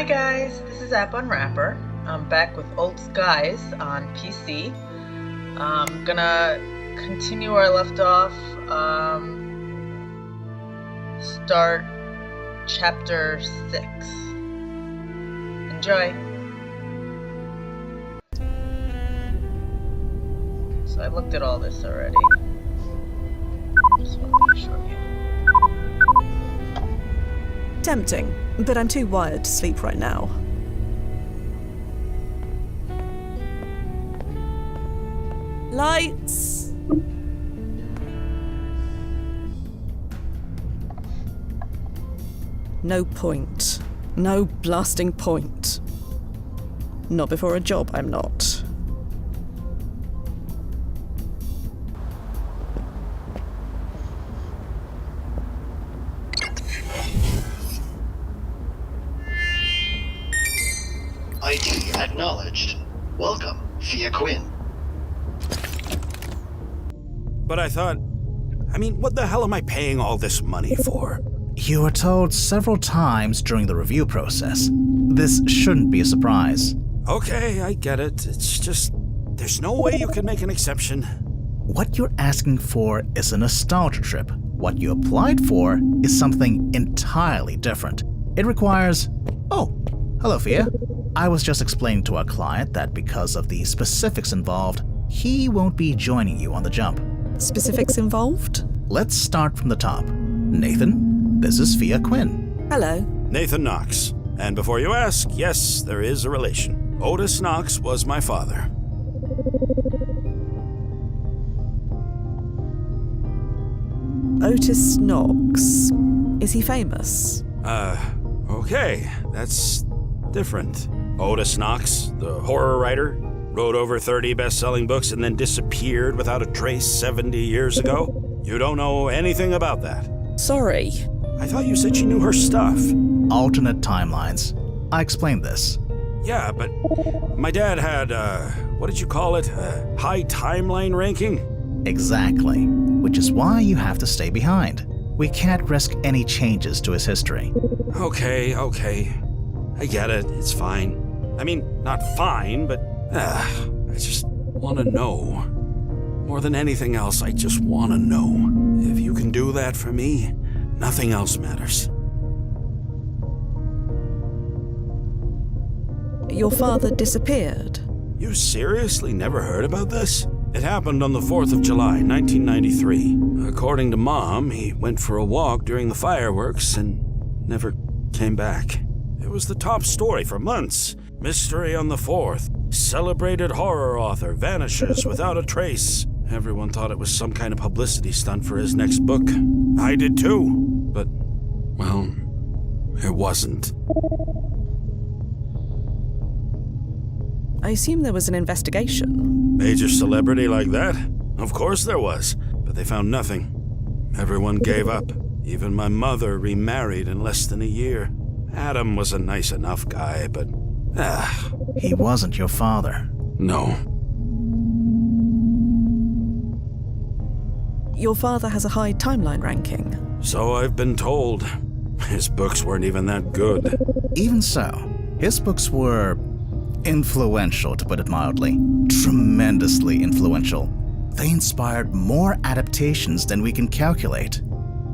Hi guys, this is App Unwrapper. I'm back with Old Skies on PC. I'm gonna continue where I left off. Start chapter 6. Enjoy. So I looked at all this already. Just wanted to show you. Tempting, but I'm too wired to sleep right now. Lights! No point. No blasting point. Not before a job, I'm not. ID acknowledged. Welcome, Fia Quinn. But I thought, what the hell am I paying all this money for? You were told several times during the review process. This shouldn't be a surprise. Okay, I get it. It's just, there's no way you can make an exception. What you're asking for is a nostalgia trip. What you applied for is something entirely different. It requires... Oh, hello, Fia. I was just explaining to our client that because of the specifics involved, he won't be joining you on the jump. Specifics involved? Let's start from the top. Nathan, this is Fia Quinn. Hello. Nathan Knox. And before you ask, yes, there is a relation. Otis Knox was my father. Otis Knox. Is he famous? Okay, that's different. Otis Knox, the horror writer, wrote over 30 best-selling books and then disappeared without a trace 70 years ago. You don't know anything about that. Sorry. I thought you said she knew her stuff. Alternate timelines. I explained this. Yeah, but my dad had, what did you call it? A high timeline ranking? Exactly. Which is why you have to stay behind. We can't risk any changes to his history. Okay. I get it. It's fine. Not fine, but I just want to know. More than anything else, I just want to know. If you can do that for me, nothing else matters. Your father disappeared? You seriously never heard about this? It happened on the 4th of July, 1993. According to Mom, he went for a walk during the fireworks and never came back. It was the top story for months. Mystery on the 4th. Celebrated horror author vanishes without a trace. Everyone thought it was some kind of publicity stunt for his next book. I did too. But, well, it wasn't. I assume there was an investigation. Major celebrity like that? Of course there was. But they found nothing. Everyone gave up. Even my mother remarried in less than a year. Adam was a nice enough guy, but... He wasn't your father. No. Your father has a high timeline ranking. So I've been told. His books weren't even that good. Even so, his books were... influential, to put it mildly. Tremendously influential. They inspired more adaptations than we can calculate.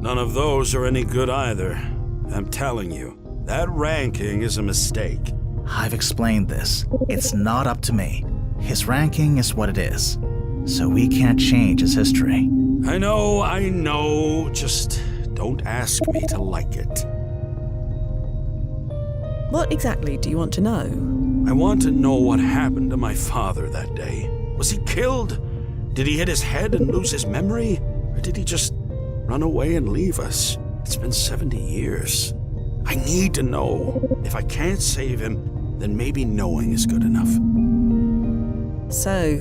None of those are any good either. I'm telling you, that ranking is a mistake. I've explained this. It's not up to me. His ranking is what it is. So we can't change his history. I know. Just don't ask me to like it. What exactly do you want to know? I want to know what happened to my father that day. Was he killed? Did he hit his head and lose his memory? Or did he just run away and leave us? It's been 70 years. I need to know. If I can't save him, then maybe knowing is good enough. So,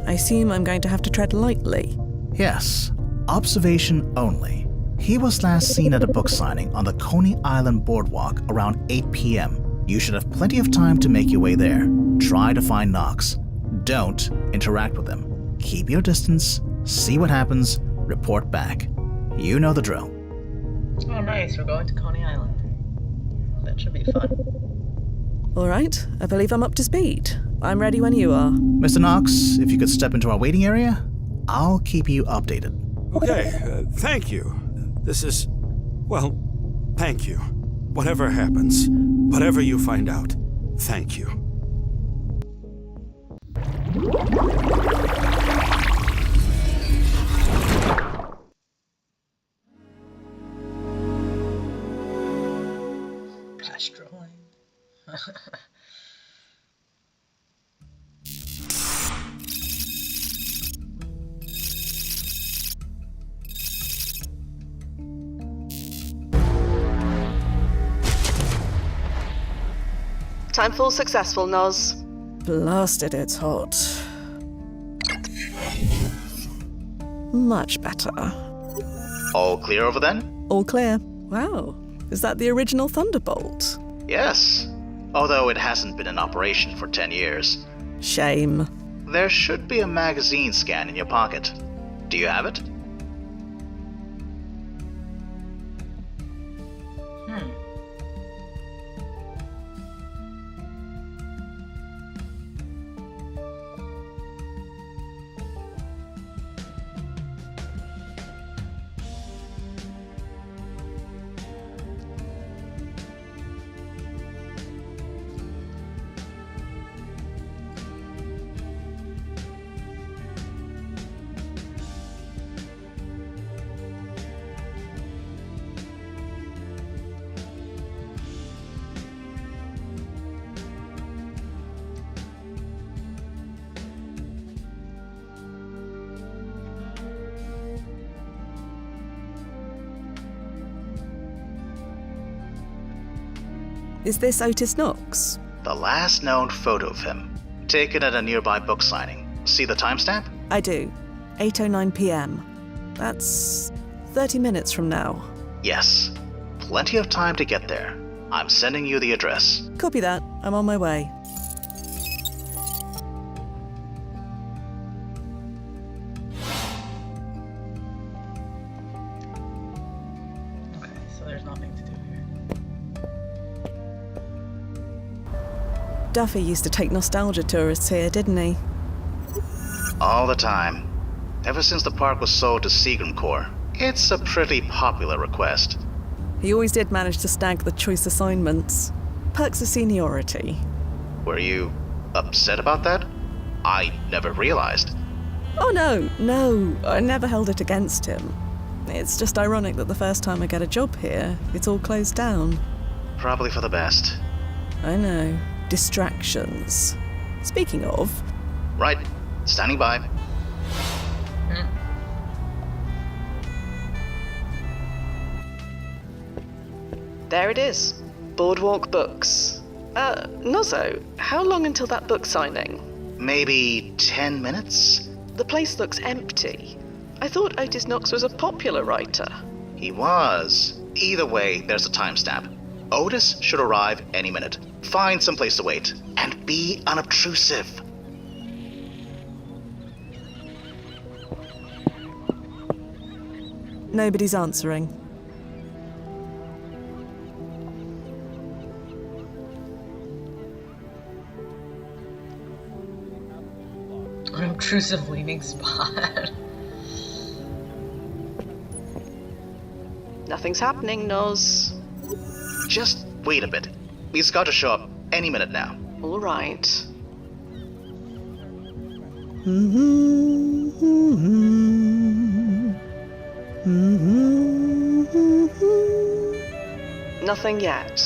I assume I'm going to have to tread lightly. Yes, observation only. He was last seen at a book signing on the Coney Island boardwalk around 8 p.m. You should have plenty of time to make your way there. Try to find Knox. Don't interact with him. Keep your distance, see what happens, report back. You know the drill. Oh nice, we're going to Coney Island. That should be fun. All right, I believe I'm up to speed. I'm ready when you are. Mr. Knox, if you could step into our waiting area, I'll keep you updated. Okay, thank you. This is... well, thank you. Whatever happens, whatever you find out, thank you. Pastroland. Timefall successful, Noz. Blasted, it's hot. Much better. All clear over then? All clear. Wow. Is that the original Thunderbolt? Yes. Although it hasn't been in operation for 10 years. Shame. There should be a magazine scan in your pocket. Do you have it? Is this Otis Knox? The last known photo of him. Taken at a nearby book signing. See the timestamp? I do. 8:09 p.m. That's 30 minutes from now. Yes. Plenty of time to get there. I'm sending you the address. Copy that. I'm on my way. Okay, so there's nothing to do here. Duffy used to take nostalgia tourists here, didn't he? All the time. Ever since the park was sold to Seagram Corps. It's a pretty popular request. He always did manage to snag the choice assignments. Perks of seniority. Were you upset about that? I never realized. Oh no, I never held it against him. It's just ironic that the first time I get a job here, it's all closed down. Probably for the best. I know. Distractions. Speaking of, Right. Standing by. There it is. Boardwalk Books. Nozzo, how long until that book signing? Maybe 10 minutes? The place looks empty. I thought Otis Knox was a popular writer. He was. Either way, there's a timestamp. Otis should arrive any minute. Find some place to wait. And be unobtrusive. nobody's answering. Unobtrusive leaning spot. Nothing's happening, Noz. Just wait a bit. He's got to show up any minute now. All right. Nothing yet.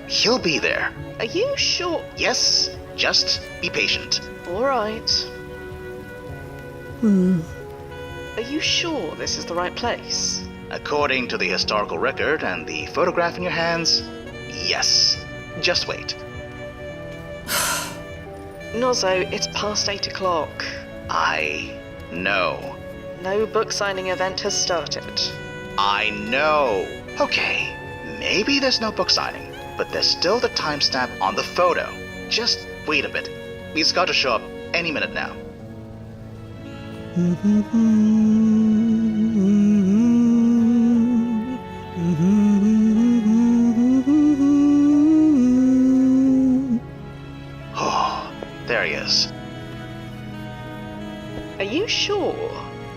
He'll be there. Are you sure? Yes, just be patient. All right. Are you sure this is the right place? According to the historical record and the photograph in your hands, yes. Just wait. Nozzo, it's past 8 o'clock. I know. No book signing event has started. I know. Okay, maybe there's no book signing, but there's still the timestamp on the photo. Just wait a bit. He's got to show up any minute now.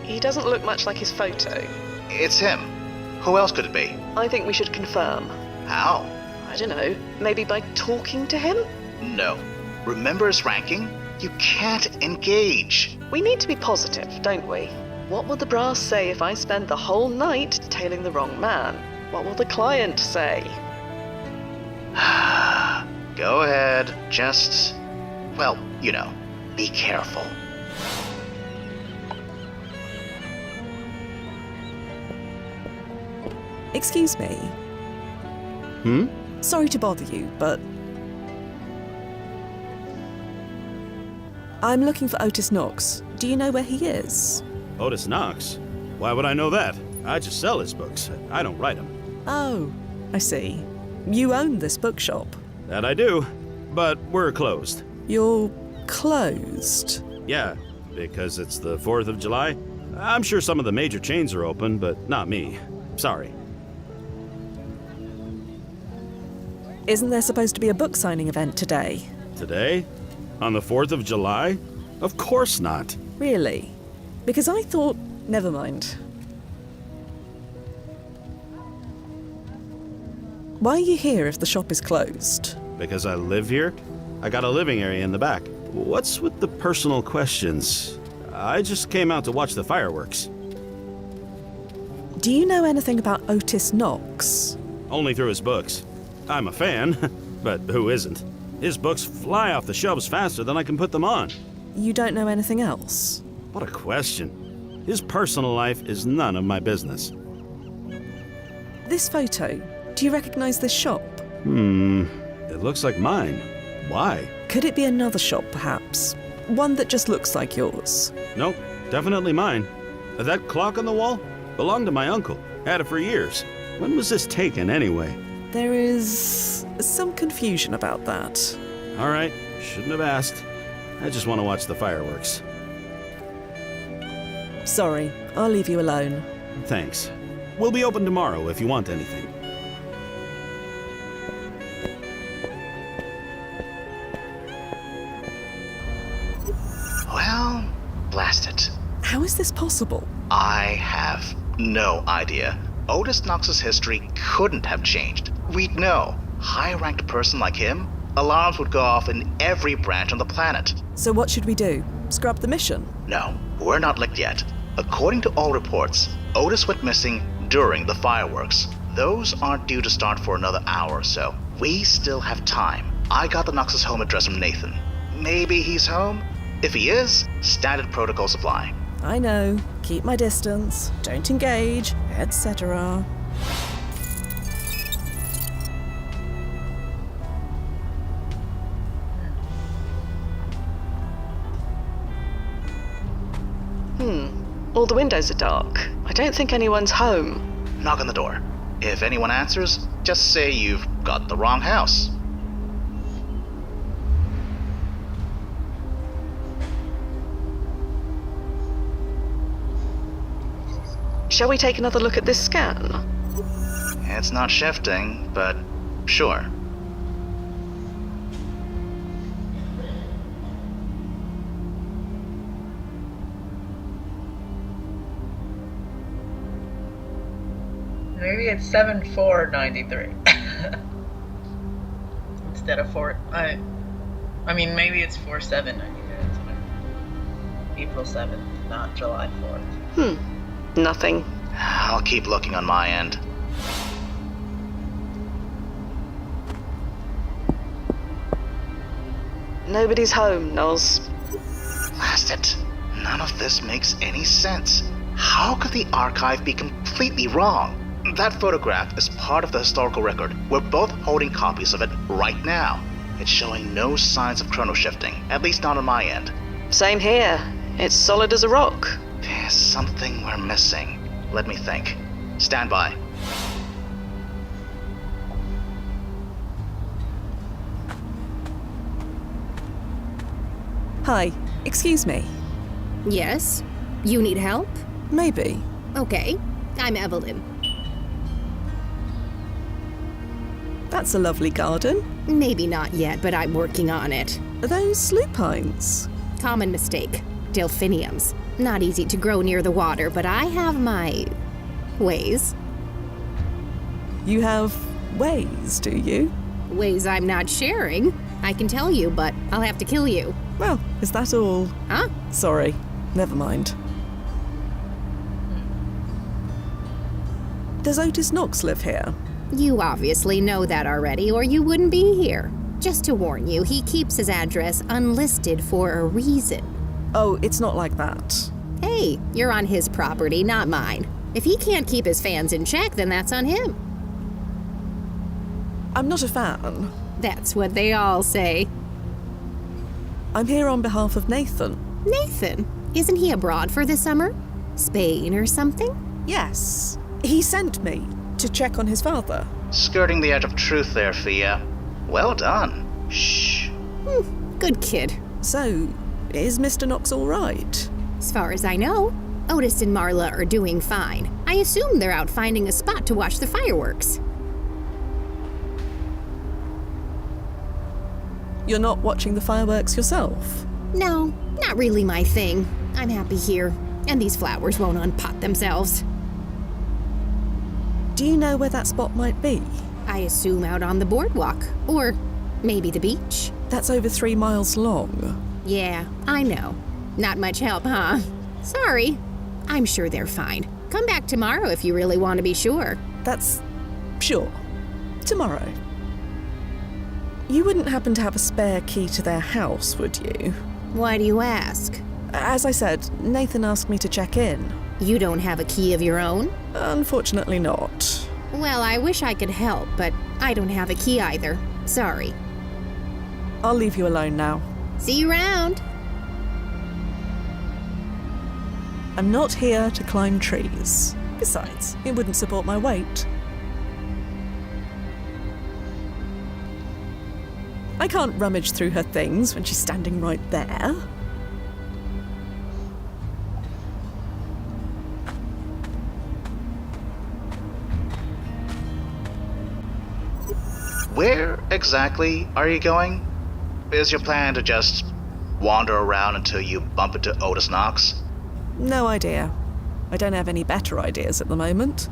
He doesn't look much like his photo. It's him. Who else could it be? I think we should confirm. How? I don't know, maybe by talking to him? No. Remember his ranking? You can't engage. We need to be positive, don't we? What will the brass say if I spend the whole night tailing the wrong man? What will the client say? Go ahead. Just, well, you know, be careful. Excuse me. Sorry to bother you, but I'm looking for Otis Knox. Do you know where he is? Otis Knox? Why would I know that? I just sell his books. I don't write them. Oh, I see. You own this bookshop. That I do, but we're closed. You're closed? Yeah, because it's the 4th of July. I'm sure some of the major chains are open, but not me. Sorry. Isn't there supposed to be a book signing event today? Today? On the 4th of July? Of course not. Really? Because I thought... Never mind. Why are you here if the shop is closed? Because I live here? I got a living area in the back. What's with the personal questions? I just came out to watch the fireworks. Do you know anything about Otis Knox? Only through his books. I'm a fan, but who isn't? His books fly off the shelves faster than I can put them on. You don't know anything else? What a question. His personal life is none of my business. This photo, do you recognize this shop? It looks like mine. Why? Could it be another shop, perhaps? One that just looks like yours? Nope, definitely mine. That clock on the wall belonged to my uncle. Had it for years. When was this taken, anyway? There is some confusion about that. All right, shouldn't have asked. I just want to watch the fireworks. Sorry, I'll leave you alone. Thanks. We'll be open tomorrow if you want anything. Well, blast it. How is this possible? I have no idea. Otis Knox's history couldn't have changed. We'd know. High-ranked person like him, alarms would go off in every branch on the planet. So what should we do? Scrub the mission? No, we're not licked yet. According to all reports, Otis went missing during the fireworks. Those aren't due to start for another hour or so. We still have time. I got the Knox's home address from Nathan. Maybe he's home? If he is, standard protocols apply. I know. Keep my distance, don't engage, etc. All the windows are dark. I don't think anyone's home. Knock on the door. If anyone answers, just say you've got the wrong house. Shall we take another look at this scan? It's not shifting, but sure. Maybe it's 7/4/93 instead of 4. I mean, maybe it's 4/7/93. April 7th, not July 4th. Nothing. I'll keep looking on my end. Nobody's home, Noz. Blast it. None of this makes any sense. How could the archive be completely wrong? That photograph is part of the historical record. We're both holding copies of it right now. It's showing no signs of chrono shifting, at least not on my end. Same here. It's solid as a rock. There's something we're missing. Let me think. Stand by. Hi, excuse me. Yes? You need help? Maybe. Okay, I'm Evelyn. That's a lovely garden. Maybe not yet, but I'm working on it. Are those lupines? Common mistake. delphiniums. Not easy to grow near the water, but I have my ways. You have ways, do you? Ways I'm not sharing. I can tell you, but I'll have to kill you. Well, is that all? Huh? Sorry, never mind. Does Otis Knox live here? You obviously know that already, or you wouldn't be here. Just to warn you, he keeps his address unlisted for a reason. Oh, it's not like that. Hey, you're on his property, not mine. If he can't keep his fans in check, then that's on him. I'm not a fan. That's what they all say. I'm here on behalf of Nathan. Nathan? Isn't he abroad for the summer? Spain or something? Yes. He sent me to check on his father. Skirting the edge of truth there, Fia. Well done. Shh. Good kid. So, is Mr. Knox all right? As far as I know, Otis and Marla are doing fine. I assume they're out finding a spot to watch the fireworks. You're not watching the fireworks yourself? No, not really my thing. I'm happy here, and these flowers won't unpot themselves. Do you know where that spot might be? I assume out on the boardwalk, or maybe the beach. That's over 3 miles long. Yeah, I know. Not much help, huh? Sorry. I'm sure they're fine. Come back tomorrow if you really want to be sure. That's... sure. Tomorrow. You wouldn't happen to have a spare key to their house, would you? Why do you ask? As I said, Nathan asked me to check in. You don't have a key of your own? Unfortunately not. Well, I wish I could help, but I don't have a key either. Sorry. I'll leave you alone now. See you around. I'm not here to climb trees. Besides, it wouldn't support my weight. I can't rummage through her things when she's standing right there. Where exactly are you going? Is your plan to just wander around until you bump into Otis Knox? No idea. I don't have any better ideas at the moment.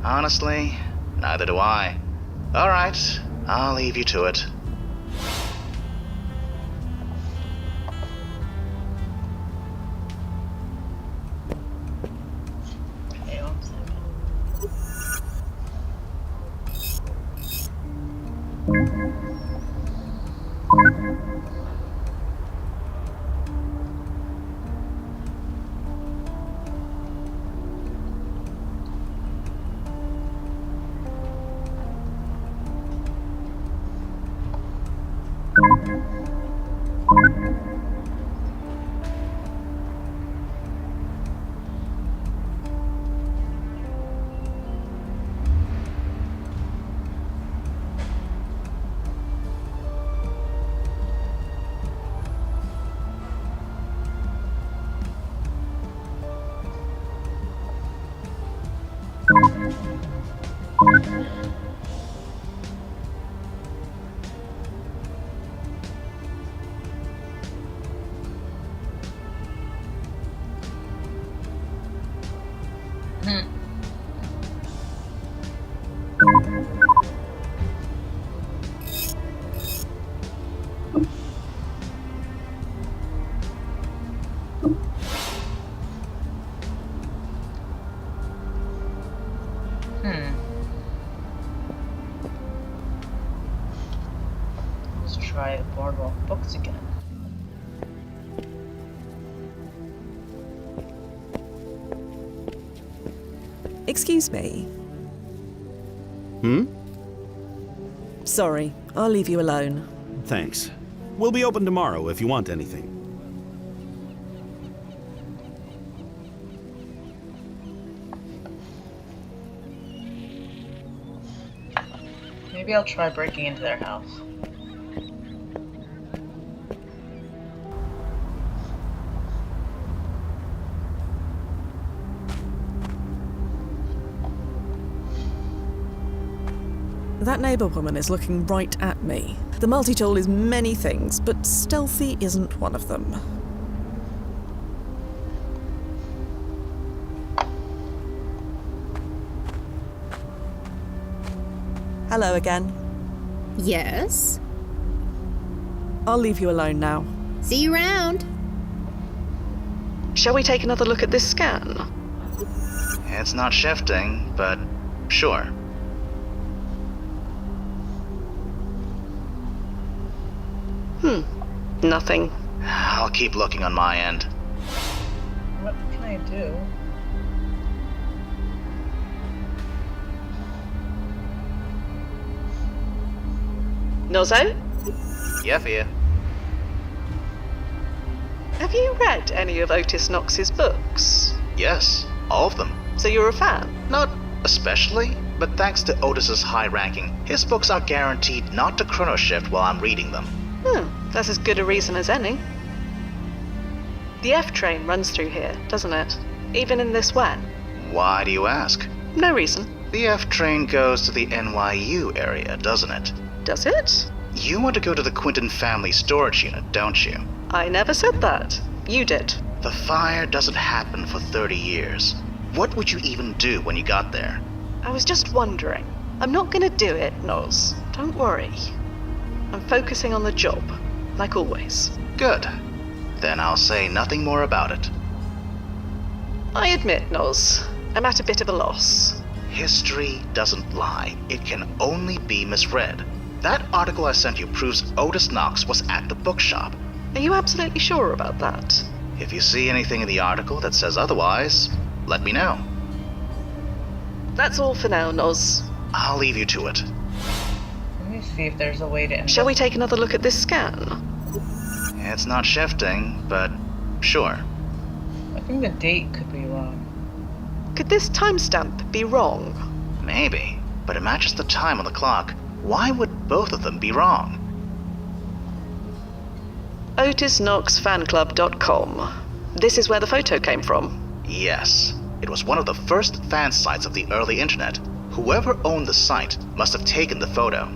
Honestly, neither do I. Alright, I'll leave you to it. Okay, 1 second. Let's try Boardwalk Books again. Excuse me. Hmm? Sorry, I'll leave you alone. Thanks. We'll be open tomorrow if you want anything. Maybe I'll try breaking into their house. That neighbour woman is looking right at me. The multi-tool is many things, but stealthy isn't one of them. Hello again. Yes? I'll leave you alone now. See you around. Shall we take another look at this scan? It's not shifting, but sure. Nothing. I'll keep looking on my end. What can I do? Nozzo? Yeah, Fia. Have you read any of Otis Knox's books? Yes, all of them. So you're a fan? Not especially, but thanks to Otis's high ranking, his books are guaranteed not to chrono shift while I'm reading them. That's as good a reason as any. The F train runs through here, doesn't it? Even in this when? Why do you ask? No reason. The F train goes to the NYU area, doesn't it? Does it? You want to go to the Quinton family storage unit, don't you? I never said that. You did. The fire doesn't happen for 30 years. What would you even do when you got there? I was just wondering. I'm not gonna do it, Noz. Don't worry. I'm focusing on the job, like always. Good. Then I'll say nothing more about it. I admit, Noz, I'm at a bit of a loss. History doesn't lie. It can only be misread. That article I sent you proves Otis Knox was at the bookshop. Are you absolutely sure about that? If you see anything in the article that says otherwise, let me know. That's all for now, Noz. I'll leave you to it. Let me see if there's a way to Shall we take another look at this scan? It's not shifting, but sure. I think the date could be wrong. Could this timestamp be wrong? Maybe, but it matches the time on the clock. Why would both of them be wrong? OtisKnoxFanClub.com. This is where the photo came from. Yes, it was one of the first fan sites of the early internet. Whoever owned the site must have taken the photo.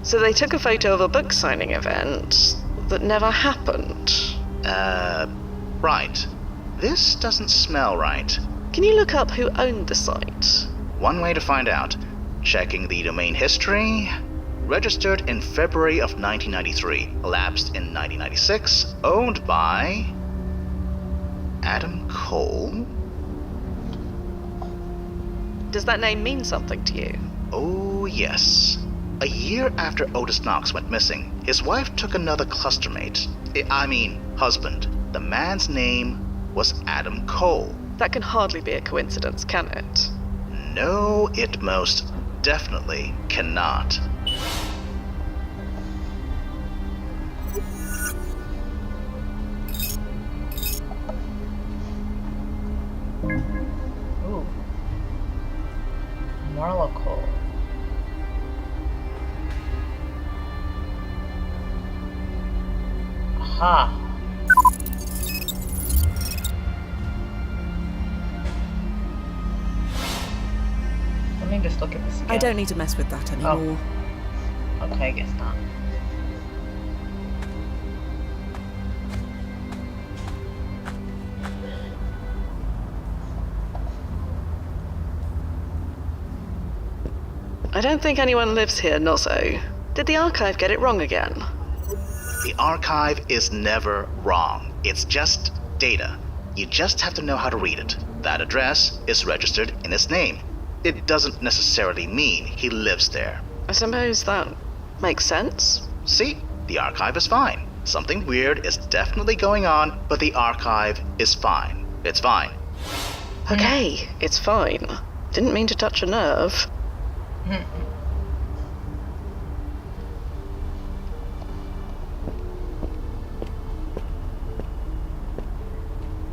So they took a photo of a book signing event that never happened. Right. This doesn't smell right. Can you look up who owned the site? One way to find out. Checking the domain history. Registered in February of 1993. Elapsed in 1996. Owned by Adam Cole? Does that name mean something to you? Oh, yes. A year after Otis Knox went missing, his wife took another clustermate. Husband. The man's name was Adam Cole. That can hardly be a coincidence, can it? No, it most definitely cannot. Ooh. Marla Cole. Aha. Let me just look at this again. I don't need to mess with that anymore. Okay, I guess not. I don't think anyone lives here, Nozzo. Did the archive get it wrong again? The archive is never wrong. It's just data. You just have to know how to read it. That address is registered in his name. It doesn't necessarily mean he lives there. I suppose that makes sense. See? The archive is fine. Something weird is definitely going on, but the archive is fine. It's fine. Okay, it's fine. Didn't mean to touch a nerve.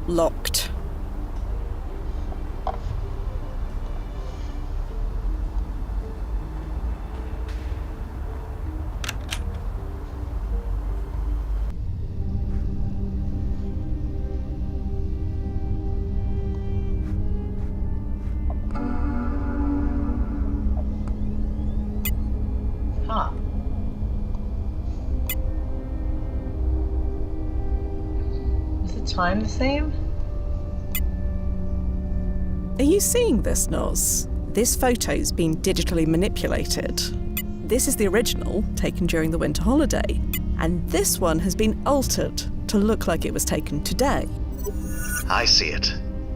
Locked. Huh. Is the time the same? Are you seeing this, Noz? This photo's been digitally manipulated. This is the original, taken during the winter holiday, and this one has been altered to look like it was taken today. I see it.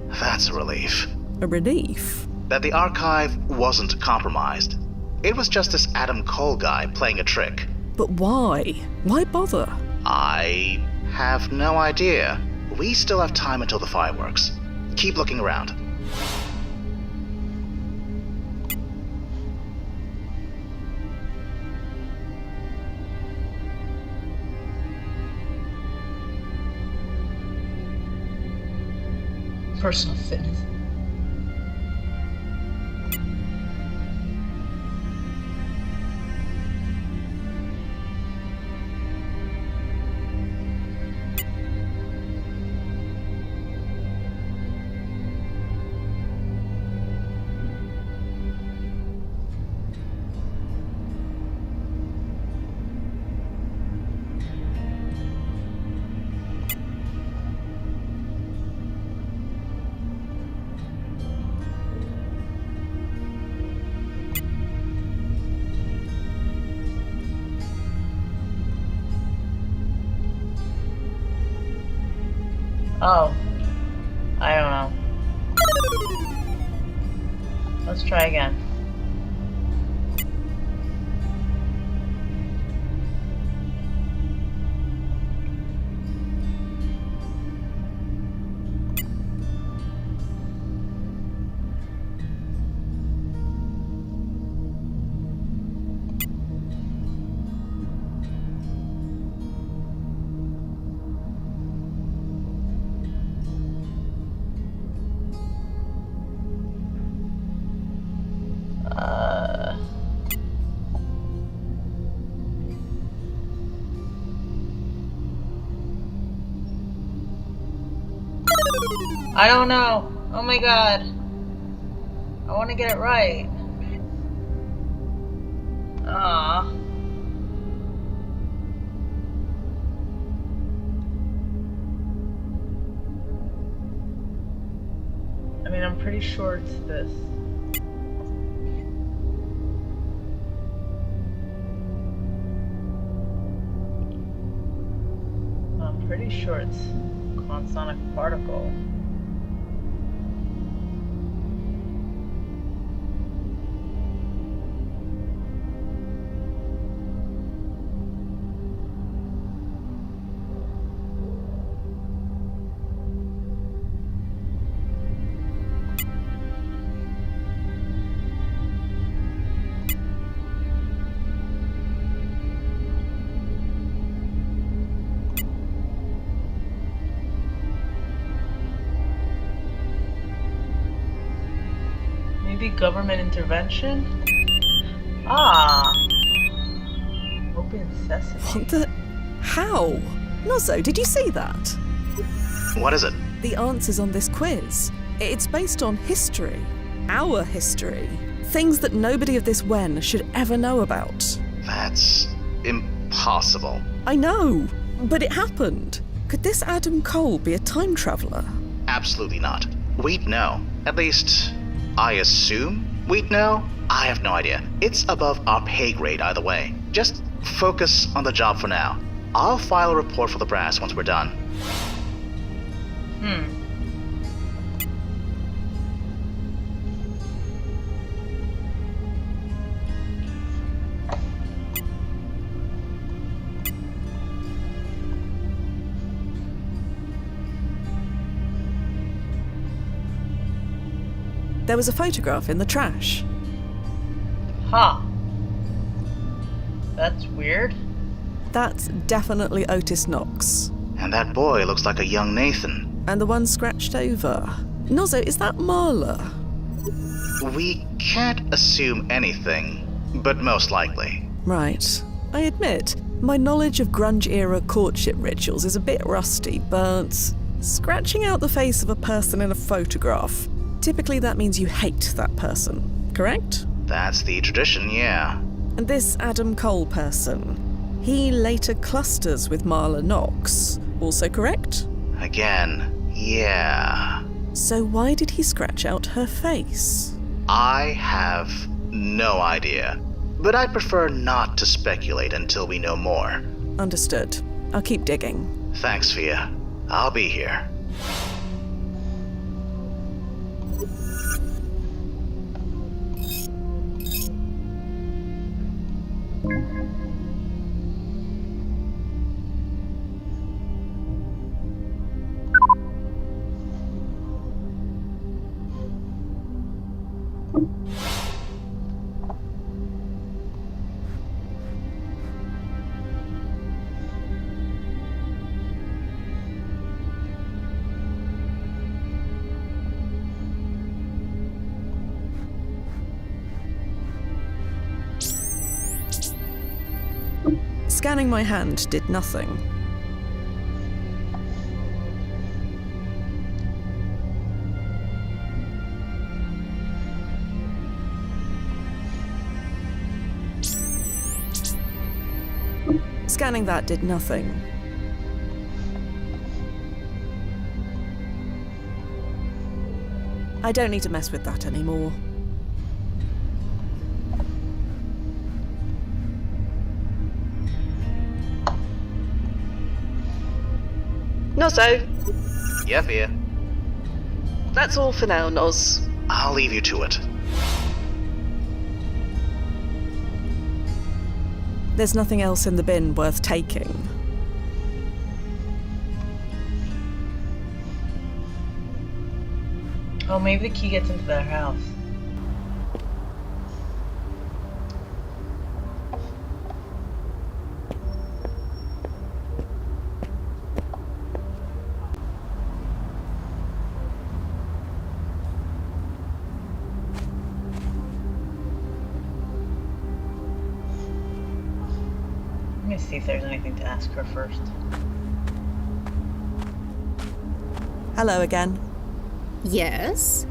That's a relief. A relief? That the archive wasn't compromised. It was just this Adam Cole guy playing a trick. But why? Why bother? I have no idea. We still have time until the fireworks. Keep looking around. Personal fitness. Oh, I don't know. Let's try again. I don't know. Oh my god. I want to get it right. Ah. I mean, I'm pretty sure it's this. I'm pretty sure it's consonic particle. Maybe government intervention? Ah! Open sesame. What the? How? Nozzo, did you see that? What is it? The answers on this quiz. It's based on history. Our history. Things that nobody of this Wen should ever know about. That's impossible. I know, but it happened. Could this Adam Cole be a time traveler? Absolutely not. We'd know. At least, I assume we'd know? I have no idea. It's above our pay grade either way. Just focus on the job for now. I'll file a report for the brass once we're done. There was a photograph in the trash. Huh. That's weird. That's definitely Otis Knox. And that boy looks like a young Nathan. And the one scratched over. Nozzo, is that Marla? We can't assume anything, but most likely. Right. I admit, my knowledge of grunge-era courtship rituals is a bit rusty, but scratching out the face of a person in a photograph, typically that means you hate that person, correct? That's the tradition, yeah. And this Adam Cole person, he later clusters with Marla Knox, also correct? Again, yeah. So why did he scratch out her face? I have no idea. but I'd prefer not to speculate until we know more. Understood. I'll keep digging. Thanks, Fia. I'll be here. Scanning my hand did nothing. Scanning that did nothing. I don't need to mess with that anymore. Nozzo, Yeah, Fia. that's all for now, Noz. I'll leave you to it. There's nothing else in the bin worth taking. Oh, maybe the key gets into their house. Let me see if there's anything to ask her first. Hello again. Yes?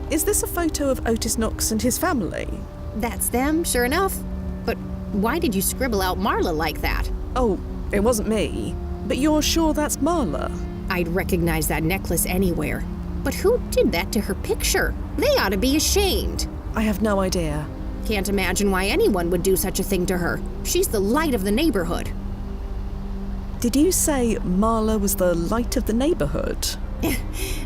Is this a photo of Otis Knox and his family? That's them, sure enough. But why did you scribble out Marla like that? Oh, it wasn't me. But you're sure that's Marla? I'd recognize that necklace anywhere. But who did that to her picture? They ought to be ashamed. I have no idea. Can't imagine why anyone would do such a thing to her. She's the light of the neighborhood. Did you say Marla was the light of the neighborhood?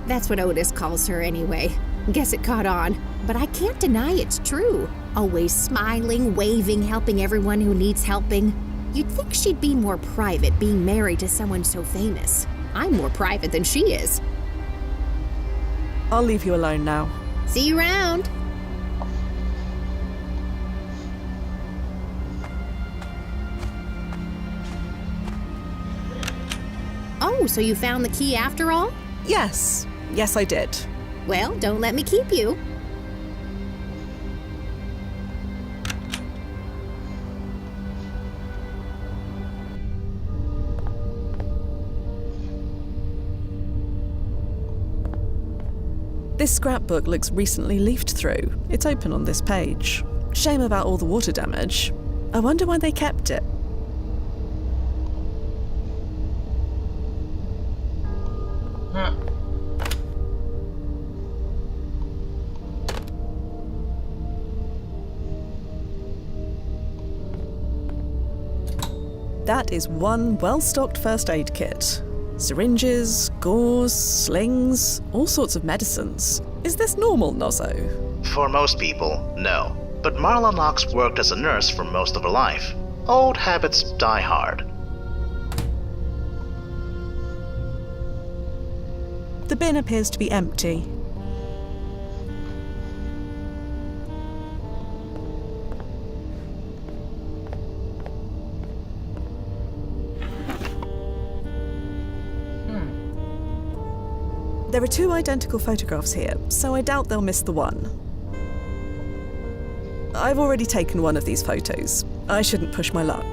That's what Otis calls her anyway. Guess it caught on. But I can't deny it's true. Always smiling, waving, helping everyone who needs helping. You'd think she'd be more private being married to someone so famous. I'm more private than she is. I'll leave you alone now. See you around. Oh, so you found the key after all? Yes. Yes, I did. Well, don't let me keep you. This scrapbook looks recently leafed through. It's open on this page. Shame about all the water damage. I wonder why they kept it. Huh. That is one well-stocked first aid kit. Syringes, gauze, slings, all sorts of medicines. Is this normal, Nozzo? For most people, no. But Marla Knox worked as a nurse for most of her life. Old habits die hard. The bin appears to be empty. There are two identical photographs here, so I doubt they'll miss the one. I've already taken one of these photos. I shouldn't push my luck.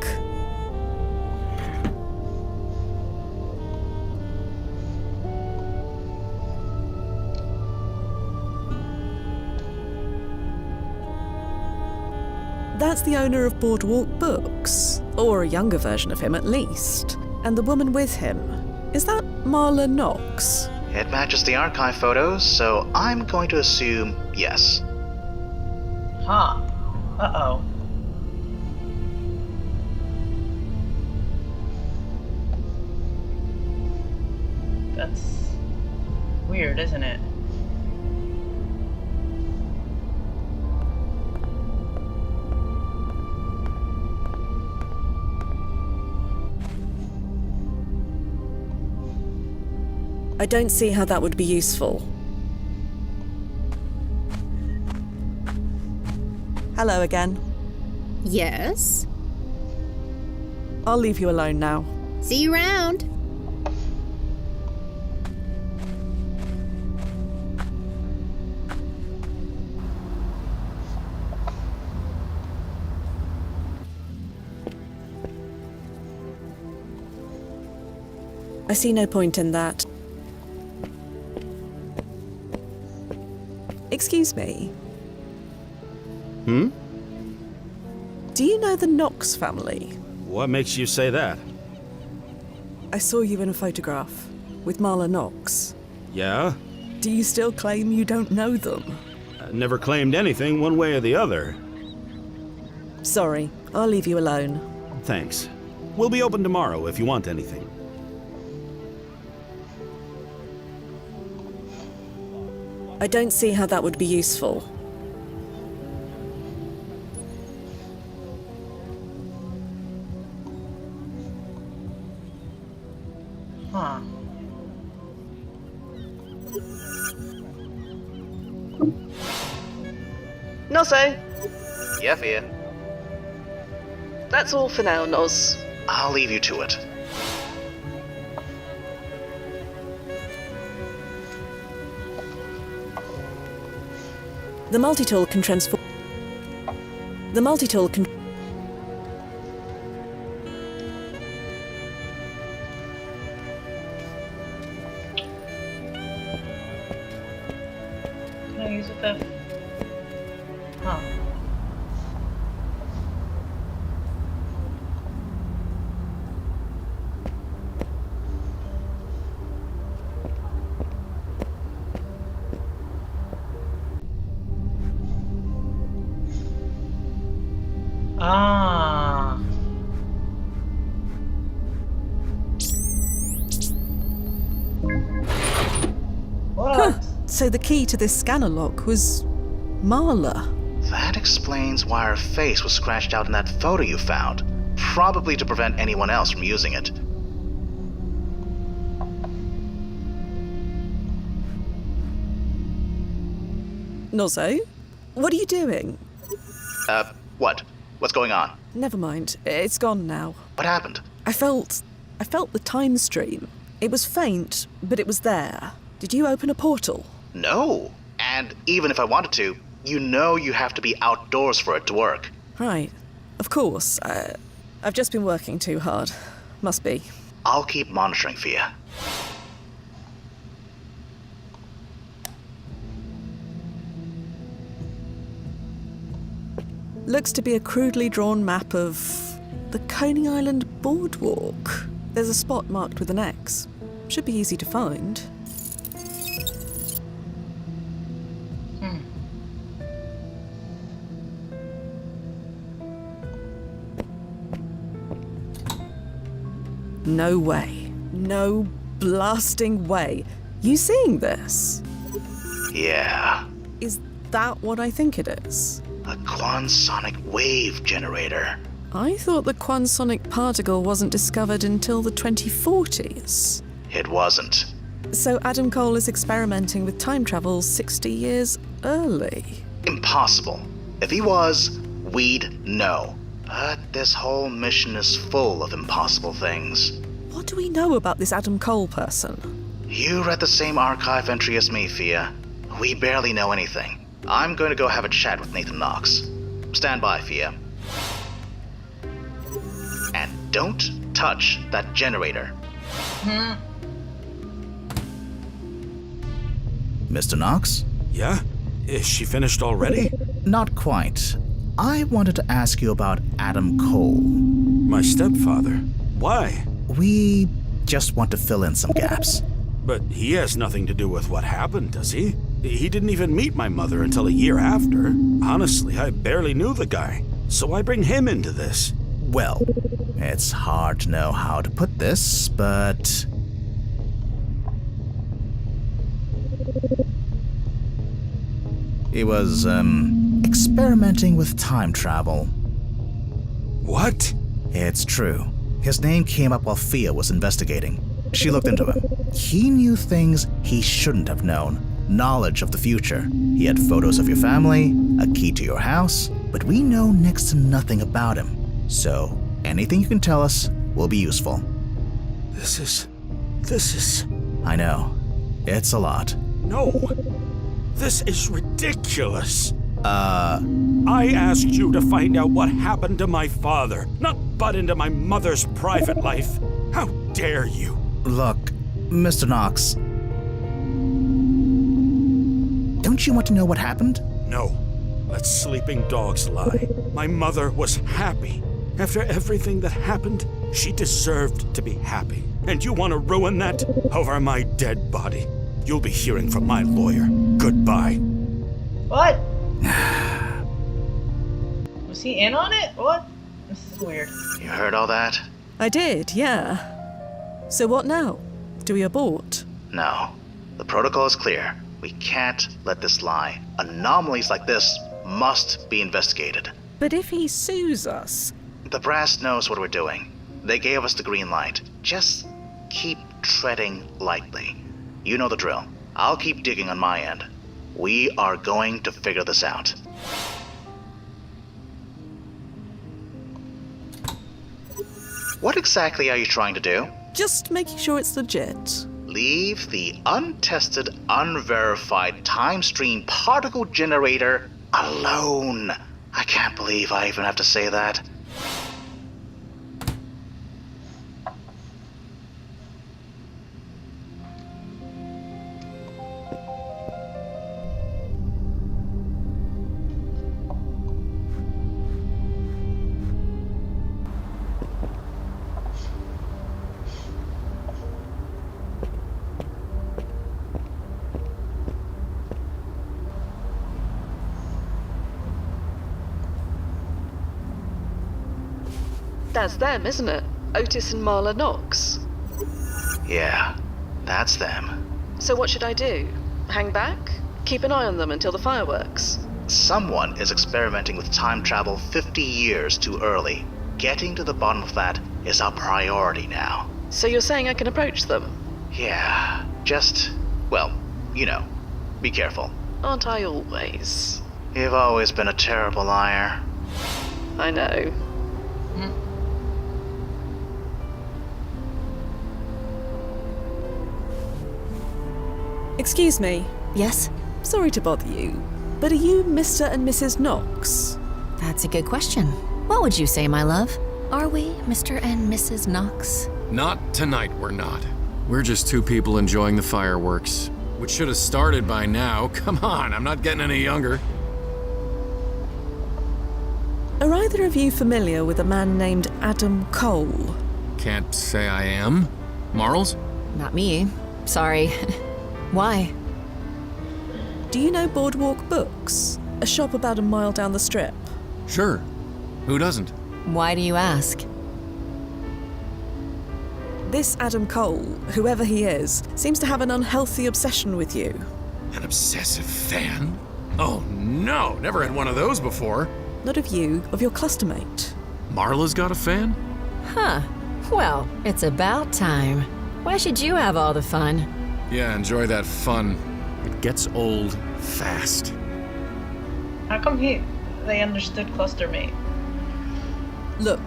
That's the owner of Boardwalk Books, or a younger version of him at least. And the woman with him, is that Marla Knox? It matches the archive photos, so I'm going to assume yes. Huh. Uh-oh. That's weird, isn't it? I don't see how that would be useful. Hello again. Yes? I'll leave you alone now. See you around. I see no point in that. Excuse me. Hmm? Do you know the Knox family? What makes you say that? I saw you in a photograph with Marla Knox. Yeah? Do you still claim you don't know them? I never claimed anything one way or the other. Sorry, I'll leave you alone. Thanks. We'll be open tomorrow if you want anything. I don't see how that would be useful. Huh. Noz, Yeah, Fia. that's all for now, Noz. I'll leave you to it. The multi-tool can transform... The multi-tool can... Can I use it that? Huh. Ah. What? So the key to this scanner lock was... Marla. That explains why her face was scratched out in that photo you found. Probably to prevent anyone else from using it. Nozzo? What are you doing? What? What's going on? Never mind. It's gone now. What happened? I felt the time stream. It was faint, but it was there. Did you open a portal? No. And even if I wanted to, you know you have to be outdoors for it to work. Right. Of course. I've just been working too hard. Must be. I'll keep monitoring for you. Looks to be a crudely drawn map of the Coney Island boardwalk. There's a spot marked with an X. Should be easy to find. No way. No blasting way. You seeing this? Yeah. Is that what I think it is? A quansonic wave generator. I thought the quansonic particle wasn't discovered until the 2040s. It wasn't. So Adam Cole is experimenting with time travel 60 years early. Impossible. If he was, we'd know. But this whole mission is full of impossible things. What do we know about this Adam Cole person? You read the same archive entry as me, Fia. We barely know anything. I'm going to go have a chat with Nathan Knox. Stand by, Fia. And don't touch that generator. Mr. Knox? Yeah? Is she finished already? Not quite. I wanted to ask you about Adam Cole. My stepfather. Why? We just want to fill in some gaps. But he has nothing to do with what happened, does he? He didn't even meet my mother until a year after. Honestly, I barely knew the guy, so I bring him into this. Well, it's hard to know how to put this, but... He was, experimenting with time travel. What? It's true. His name came up while Fia was investigating. She looked into him. He knew things he shouldn't have known. Knowledge of the future. He had photos of your family, a key to your house, but we know next to nothing about him. So, anything you can tell us will be useful. This is... I know. It's a lot. No. This is ridiculous. I asked you to find out what happened to my father, not butt into my mother's private life. How dare you? Look, Mr. Knox. Don't you want to know what happened? No. Let sleeping dogs lie. My mother was happy. After everything that happened, she deserved to be happy. And you want to ruin that over my dead body? You'll be hearing from my lawyer. Goodbye. What? Was he in on it? What? This is weird. You heard all that? I did, yeah. So what now? Do we abort? No. The protocol is clear. We can't let this lie. Anomalies like this must be investigated. But if he sues us... The brass knows what we're doing. They gave us the green light. Just keep treading lightly. You know the drill. I'll keep digging on my end. We are going to figure this out. What exactly are you trying to do? Just making sure it's legit. Leave the untested, unverified time stream particle generator alone. I can't believe I even have to say that. That's them, isn't it? Otis and Marla Knox. Yeah, that's them. So what should I do? Hang back? Keep an eye on them until the fireworks? Someone is experimenting with time travel 50 years too early. Getting to the bottom of that is our priority now. So you're saying I can approach them? Yeah, just, well, you know, be careful. Aren't I always? You've always been a terrible liar. I know. Excuse me. Yes? Sorry to bother you, but are you Mr. and Mrs. Knox? That's a good question. What would you say, my love? Are we Mr. and Mrs. Knox? Not tonight, we're not. We're just two people enjoying the fireworks, which should have started by now. Come on, I'm not getting any younger. Are either of you familiar with a man named Adam Cole? Can't say I am. Marls? Not me. Sorry. Why? Do you know Boardwalk Books? A shop about a mile down the strip. Sure. Who doesn't? Why do you ask? This Adam Cole, whoever he is, seems to have an unhealthy obsession with you. An obsessive fan? Oh no, never had one of those before. Not of you, of your clustermate. Marla's got a fan? Huh. Well, it's about time. Why should you have all the fun? Yeah, enjoy that fun. It gets old fast. How come they understood clustermate? Look,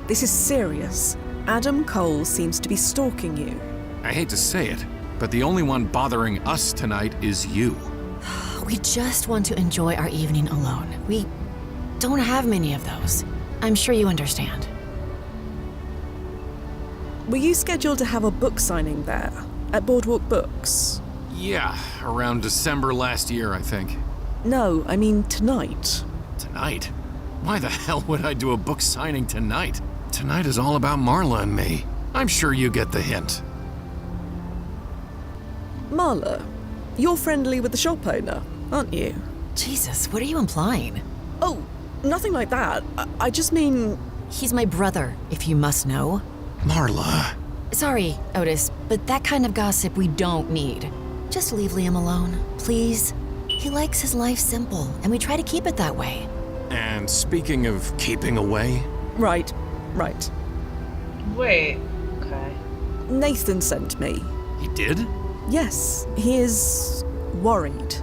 this is serious. Adam Cole seems to be stalking you. I hate to say it, but the only one bothering us tonight is you. We just want to enjoy our evening alone. We don't have many of those. I'm sure you understand. Were you scheduled to have a book signing there, at Boardwalk Books? Yeah, around December last year, I think. No, I mean tonight. Tonight? Why the hell would I do a book signing tonight? Tonight is all about Marla and me. I'm sure you get the hint. Marla, You're friendly with the shop owner, aren't you? Jesus, what are you implying? Oh, nothing like that. I just mean... He's my brother, if you must know. Marla. Sorry, Otis, but that kind of gossip we don't need. Just leave Liam alone, please. He likes his life simple, and we try to keep it that way. And speaking of keeping away, Right. Wait. Okay. Nathan sent me. he did? Yes, he is worried.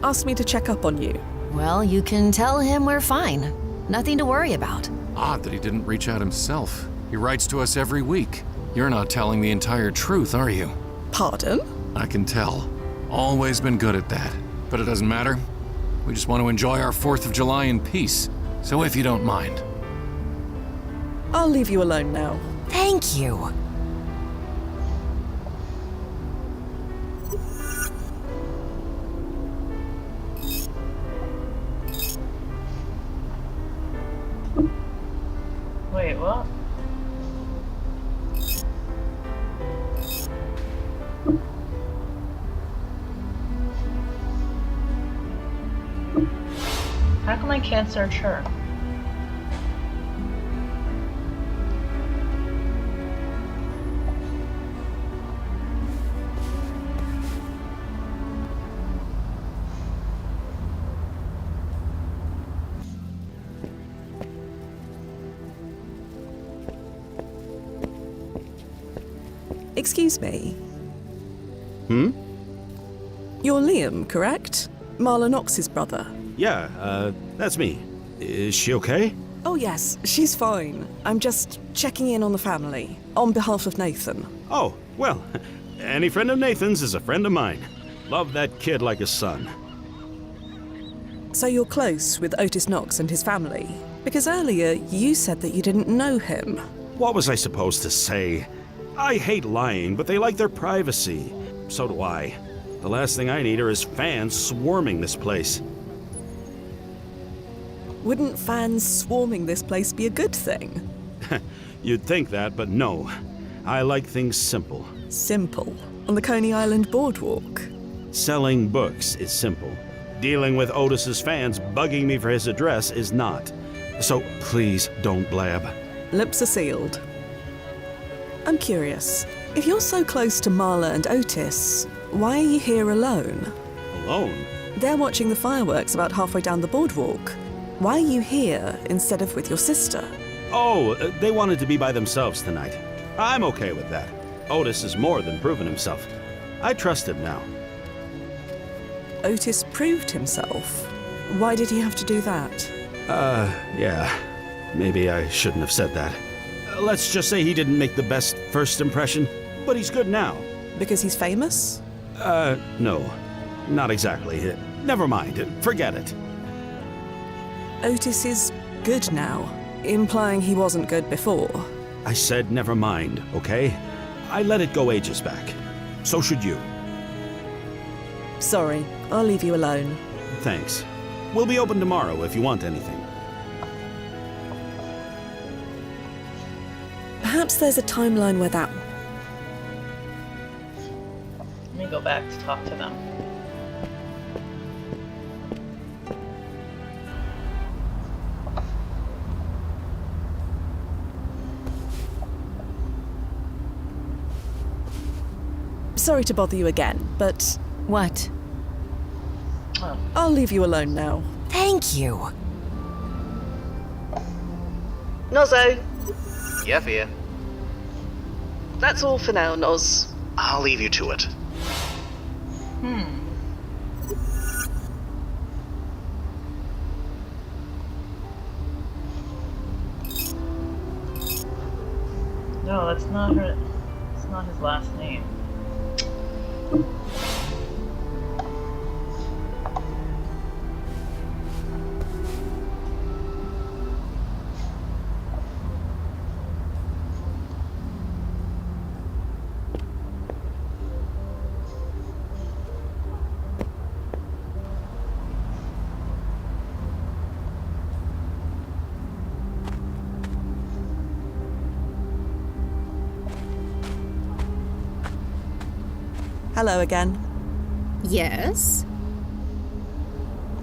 Asked me to check up on you. Well, you can tell him we're fine. Nothing to worry about. Odd that he didn't reach out himself. He writes to us every week. You're not telling the entire truth, are you? Pardon? I can tell. Always been good at that. But it doesn't matter. We just want to enjoy our 4th of July in peace. So if you don't mind. I'll leave you alone now. Thank you. Wait, what? How come I can't search her? Excuse me. Hmm? You're Liam, correct? Marla Knox's brother. Yeah, that's me. Is she okay? Oh yes, she's fine. I'm just checking in on the family, on behalf of Nathan. Oh, well, any friend of Nathan's is a friend of mine. Love that kid like a son. So you're close with Otis Knox and his family? Because earlier you said that you didn't know him. What was I supposed to say? I hate lying, but they like their privacy. So do I. The last thing I need are his fans swarming this place. Wouldn't fans swarming this place be a good thing? You'd think that, but no. I like things simple. Simple. On the Coney Island boardwalk. Selling books is simple. Dealing with Otis's fans bugging me for his address is not. So please don't blab. Lips are sealed. I'm curious. If you're so close to Marla and Otis, why are you here alone? Alone? They're watching the fireworks about halfway down the boardwalk. Why are you here instead of with your sister? Oh, they wanted to be by themselves tonight. I'm okay with that. Otis has more than proven himself. I trust him now. Otis proved himself. Why did he have to do that? Yeah. Maybe I shouldn't have said that. Let's just say he didn't make the best first impression, but he's good now. Because he's famous? No. Not exactly. Never mind. Forget it. Otis is good now, implying he wasn't good before. I said never mind, okay? I let it go ages back. So should you. Sorry, I'll leave you alone. Thanks. We'll be open tomorrow if you want anything. Perhaps there's a timeline where that... Let me go back to talk to them. Sorry to bother you again, but What? Oh, I'll leave you alone now. Thank you. Nozzo, Yeah, Fia. that's all for now, Noz. I'll leave you to it. no, that's not her. It's not his last name. Hello again. Yes?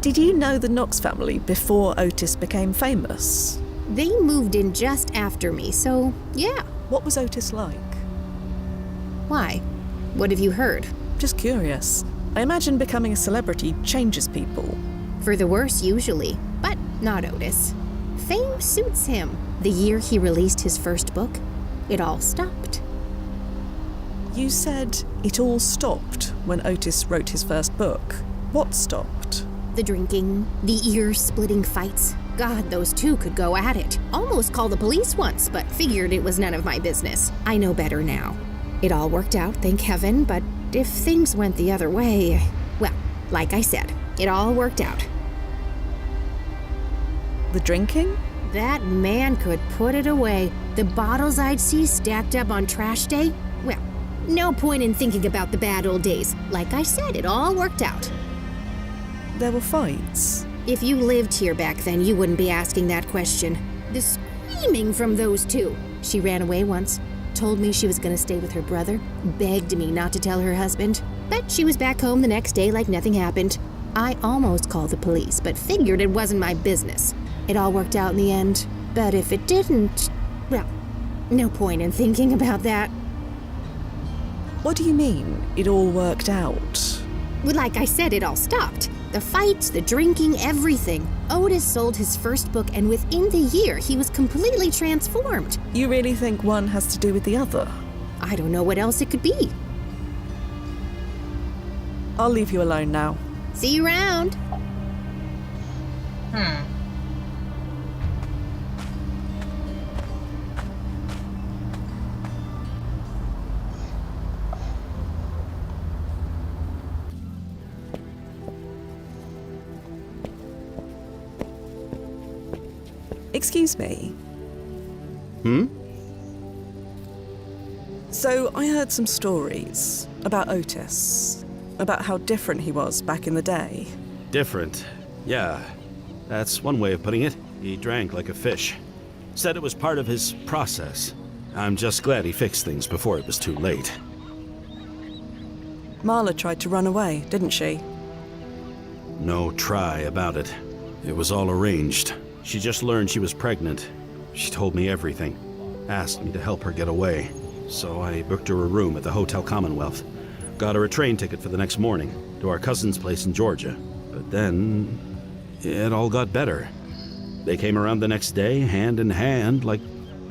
Did you know the Knox family before Otis became famous? They moved in just after me, so yeah. What was Otis like? Why? What have you heard? Just curious. I imagine becoming a celebrity changes people. For the worse, usually, but not Otis. Fame suits him. The year he released his first book, it all stopped. You said it all stopped when Otis wrote his first book. What stopped? The drinking, the ear-splitting fights. God, those two could go at it. Almost called the police once, but figured it was none of my business. I know better now. It all worked out, thank heaven, but if things went the other way, well, like I said, it all worked out. The drinking? That man could put it away. The bottles I'd see stacked up on trash day, well, no point in thinking about the bad old days. Like I said, it all worked out. There were fights. If you lived here back then, you wouldn't be asking that question. The screaming from those two. She ran away once, told me she was gonna stay with her brother, begged me not to tell her husband, but she was back home the next day like nothing happened. I almost called the police, but figured it wasn't my business. It all worked out in the end, but if it didn't, well, no point in thinking about that. What do you mean, it all worked out? Well, like I said, it all stopped. The fights, the drinking, everything. Otis sold his first book, and within the year, he was completely transformed. You really think one has to do with the other? I don't know what else it could be. I'll leave you alone now. See you around. Excuse me. Hmm? So I heard some stories about Otis, about how different he was back in the day. Different. Yeah, that's one way of putting it. He drank like a fish. Said it was part of his process. I'm just glad he fixed things before it was too late. Marla tried to run away, didn't she? No try about it. It was all arranged. She just learned she was pregnant. She told me everything. Asked me to help her get away. So I booked her a room at the Hotel Commonwealth. Got her a train ticket for the next morning to our cousin's place in Georgia. But then it all got better. They came around the next day, hand in hand, like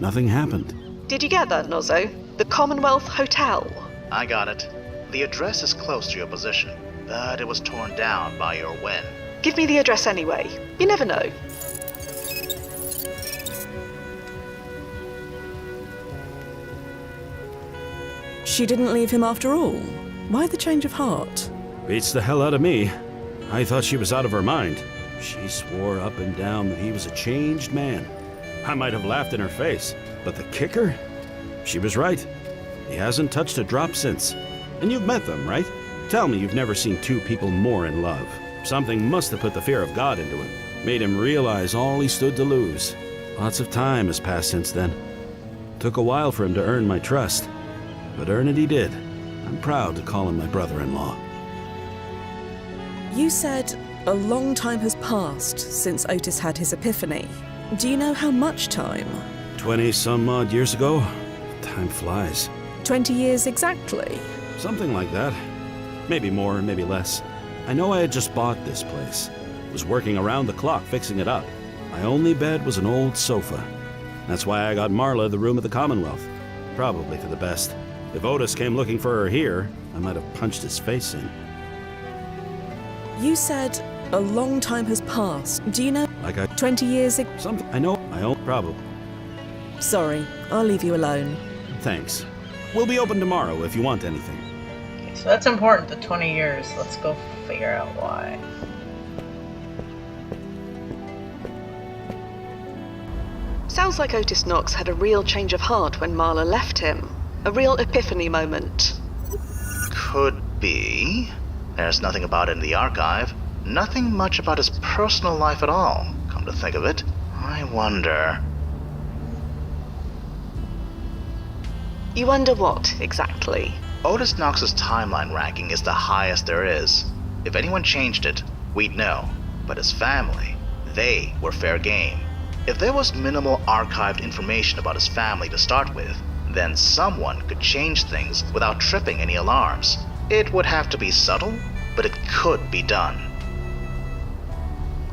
nothing happened. Did you get that, Nozzo? The Commonwealth Hotel. I got it. The address is close to your position, but it was torn down by your win. Give me the address anyway. You never know. She didn't leave him after all. Why the change of heart? Beats the hell out of me. I thought she was out of her mind. She swore up and down that he was a changed man. I might have laughed in her face, but the kicker? She was right. He hasn't touched a drop since. And you've met them, right? Tell me you've never seen two people more in love. Something must have put the fear of God into him. Made him realize all he stood to lose. Lots of time has passed since then. Took a while for him to earn my trust. But earn it he did. I'm proud to call him my brother-in-law. You said a long time has passed since Otis had his epiphany. Do you know how much time? 20-some-odd years ago? Time flies. 20 years exactly? Something like that. Maybe more, maybe less. I know I had just bought this place. Was working around the clock fixing it up. My only bed was an old sofa. That's why I got Marla the room at the Commonwealth. Probably for the best. If Otis came looking for her here, I might have punched his face in. You said a long time has passed. Do you know? Like I... 20 years Something I know. I own probably. Sorry, I'll leave you alone. Thanks. We'll be open tomorrow if you want anything. Okay, so that's important, the 20 years. Let's go figure out why. Sounds like Otis Knox had a real change of heart when Marla left him. A real epiphany moment. Could be. There's nothing about it in the archive. Nothing much about his personal life at all, come to think of it. I wonder... You wonder what, exactly? Otis Knox's timeline ranking is the highest there is. If anyone changed it, we'd know. But his family, they were fair game. If there was minimal archived information about his family to start with, then someone could change things without tripping any alarms. It would have to be subtle, but it could be done.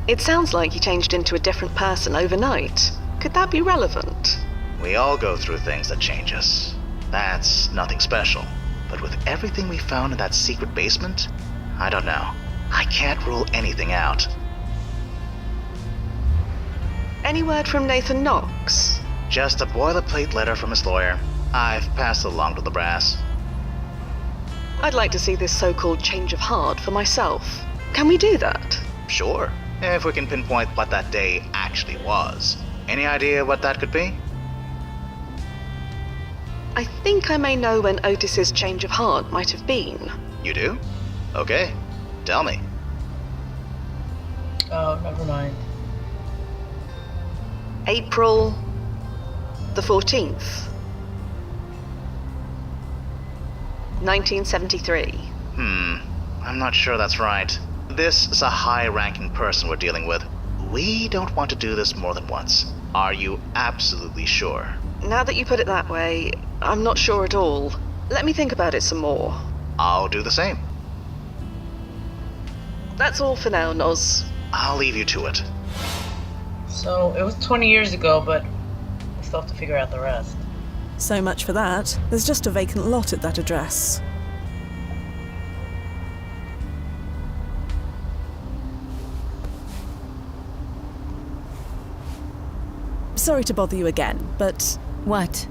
It sounds like he changed into a different person overnight. Could that be relevant? We all go through things that change us. That's nothing special. But with everything we found in that secret basement, I don't know. I can't rule anything out. Any word from Nathan Knox? Just a boilerplate letter from his lawyer. I've passed it along to the brass. I'd like to see this so-called change of heart for myself. Can we do that? Sure, if we can pinpoint what that day actually was. Any idea what that could be? I think I may know when Otis's change of heart might have been. You do? Okay, tell me. Oh, never mind. April the 14th. 1973. I'm not sure that's right. This is a high-ranking person we're dealing with. We don't want to do this more than once. Are you absolutely sure? Now that you put it that way, I'm not sure at all. Let me think about it some more. I'll do the same. That's all for now, Noz. I'll leave you to it. So, it was 20 years ago, but we still have to figure out the rest. So much for that. There's just a vacant lot at that address. Sorry to bother you again, but What?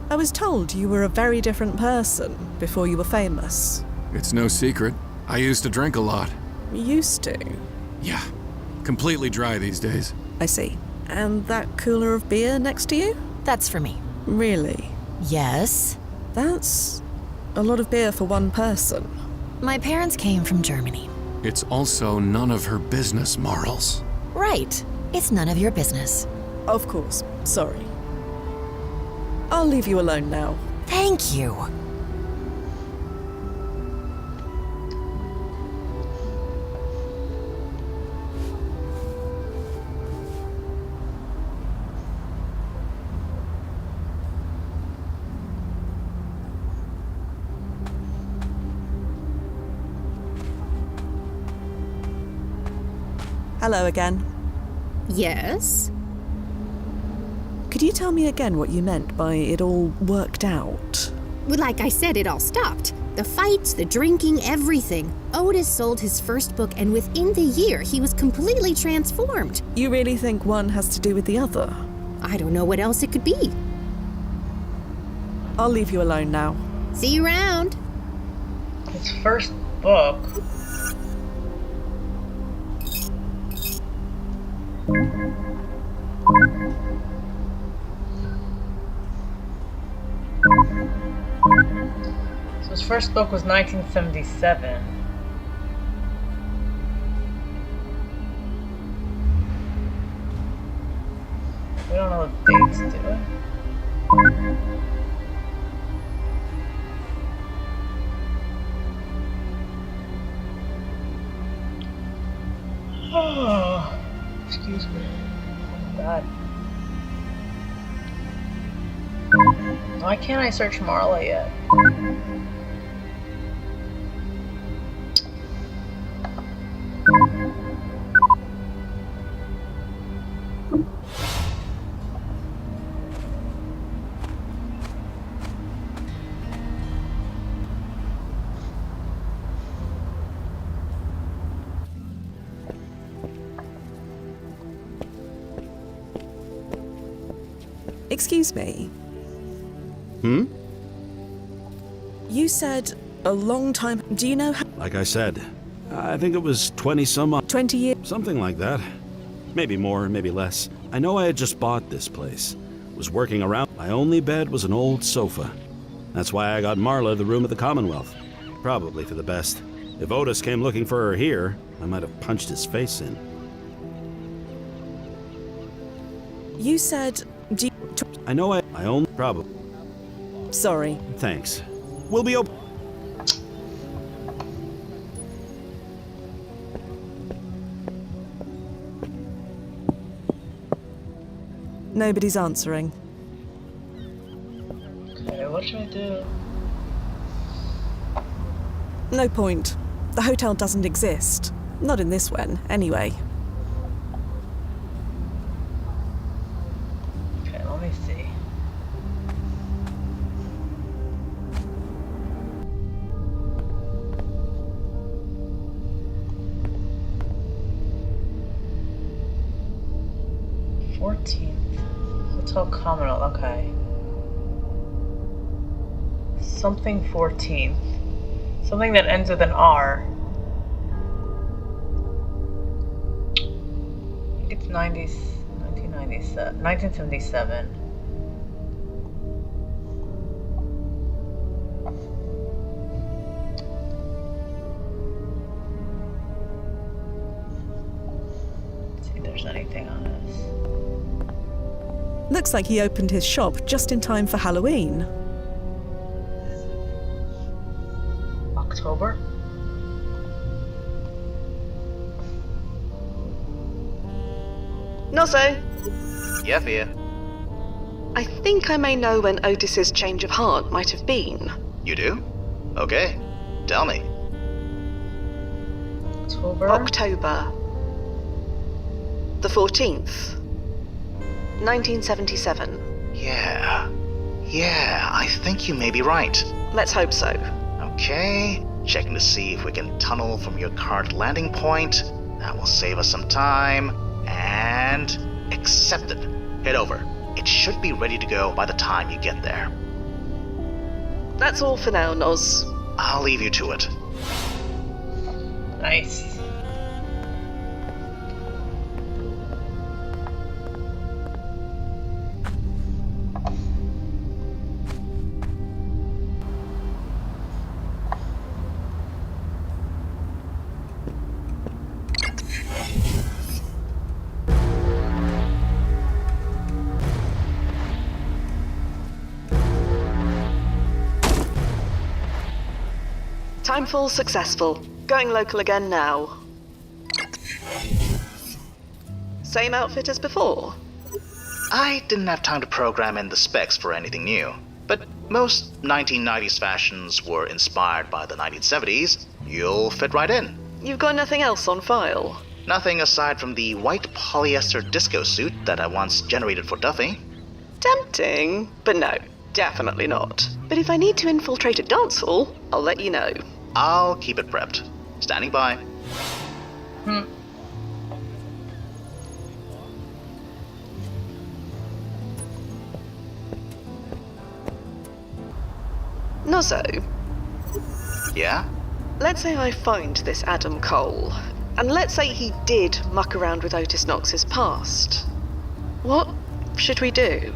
I was told you were a very different person before you were famous. It's no secret. I used to drink a lot. Used to. Yeah, completely dry these days. I see. And that cooler of beer next to you? That's for me. Really? Yes? That's a lot of beer for one person. My parents came from Germany. It's also none of her business, Marls. Right. It's none of your business. Of course. Sorry. I'll leave you alone now. Thank you. Hello again. Yes? Could you tell me again what you meant by it all worked out? Well, like I said, it all stopped. The fights, the drinking, everything. Otis sold his first book, and within the year, he was completely transformed. You really think one has to do with the other? I don't know what else it could be. I'll leave you alone now. See you around. His first book. So his first book was 1977. We don't know the dates, do we? Oh, excuse me. Oh, God. Why can't I search Marla yet? Excuse me. You said a long time. Do you know how? Like I said, I think it was 20 some odd, 20 years? something like that. Maybe more, maybe less. I know I had just bought this place. Was working around. My only bed was an old sofa. That's why I got Marla the room at the Commonwealth. Probably for the best. If Otis came looking for her here, I might have punched his face in. You said. I know my own problem. Sorry. Thanks. We'll be open. Nobody's answering. Okay, what should I do? No point. The hotel doesn't exist. Not in this one, anyway. Okay, let me see. Hotel Communal, okay. Something 14th. Something that ends with an R. I think it's 1977. Let's see if there's anything on this. Looks like he opened his shop just in time for Halloween. October? Nozzo, Yeah, Fia. I think I may know when Otis's change of heart might have been. You do? Okay. Tell me. October. The 14th. 1977. Yeah, I think you may be right. Let's hope so. Okay, checking to see if we can tunnel from your current landing point. That will save us some time. And accepted. Head over. It should be ready to go by the time you get there. That's all for now, Noz. I'll leave you to it. Nice. Timefall successful. Going local again now. Same outfit as before? I didn't have time to program in the specs for anything new, but most 1990s fashions were inspired by the 1970s. You'll fit right in. You've got nothing else on file? Nothing aside from the white polyester disco suit that I once generated for Duffy. Tempting, but no, definitely not. But if I need to infiltrate a dance hall, I'll let you know. I'll keep it prepped. Standing by. Nozzo, Yeah? let's say I find this Adam Cole, and let's say he did muck around with Otis Knox's past. What should we do?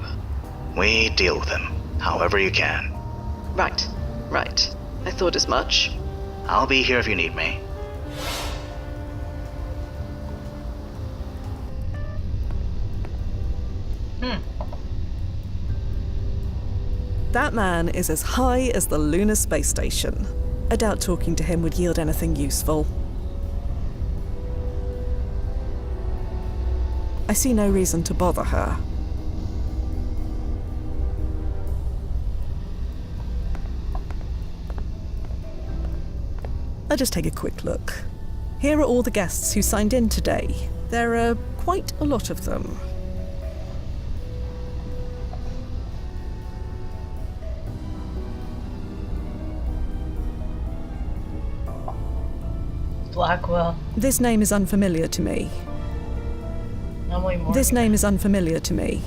We deal with him, however you can. Right. I thought as much. I'll be here if you need me. That man is as high as the lunar space station. I doubt talking to him would yield anything useful. I see no reason to bother her. I'll just take a quick look. Here are all the guests who signed in today. There are quite a lot of them. Blackwell. This name is unfamiliar to me. Emily Morgan. This name is unfamiliar to me.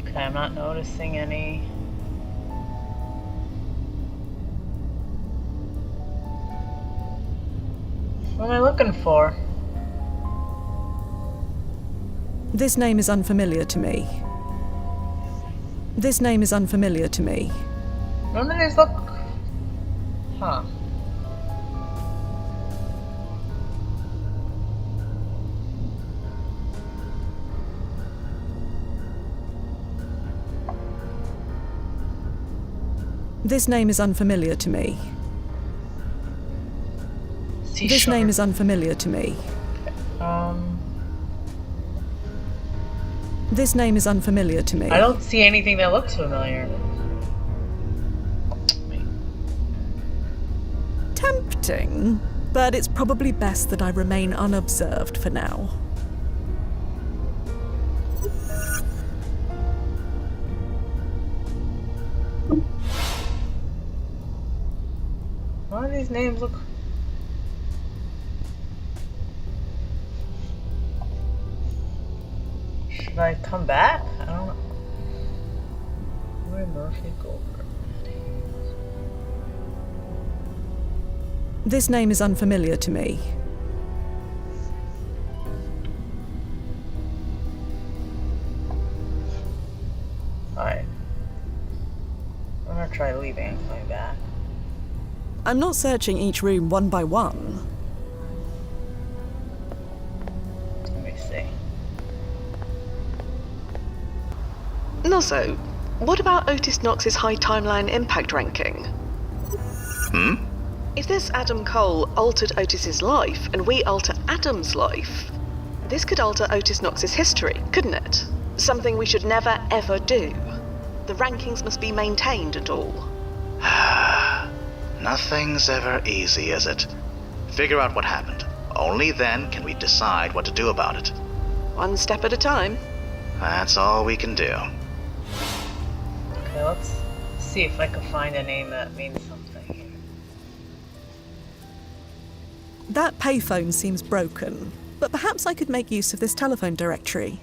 Okay, I'm not noticing any. What am I looking for? This name is unfamiliar to me. This name is unfamiliar to me. None of these look... Huh. This name is unfamiliar to me. This name is unfamiliar to me. This name is unfamiliar to me. I don't see anything that looks familiar. Tempting, but it's probably best that I remain unobserved for now. Why do these names look... Should I come back? I don't know. Roy Murphy Goldberg. This name is unfamiliar to me. Alright. I'm gonna try leaving and coming back. I'm not searching each room one by one. Let me see. Also, what about Otis Knox's high timeline impact ranking? If this Adam Cole altered Otis's life, and we alter Adam's life, this could alter Otis Knox's history, couldn't it? Something we should never, ever do. The rankings must be maintained and all. Nothing's ever easy, is it? Figure out what happened. Only then can we decide what to do about it. One step at a time. That's all we can do. Okay, let's see if I can find a name that means something here. That payphone seems broken, but perhaps I could make use of this telephone directory.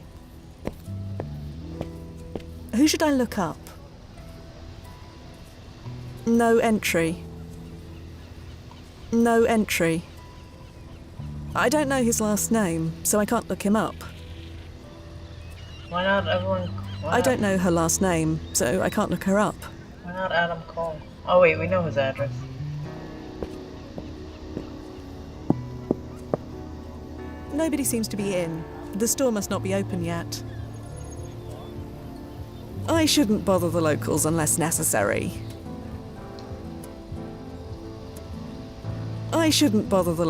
Who should I look up? No entry. No entry. I don't know his last name, so I can't look him up. Why not everyone... I don't know her last name, so I can't look her up. Why not Adam Cole? Oh wait, we know his address. Nobody seems to be in. The store must not be open yet. I shouldn't bother the locals unless necessary. I shouldn't bother the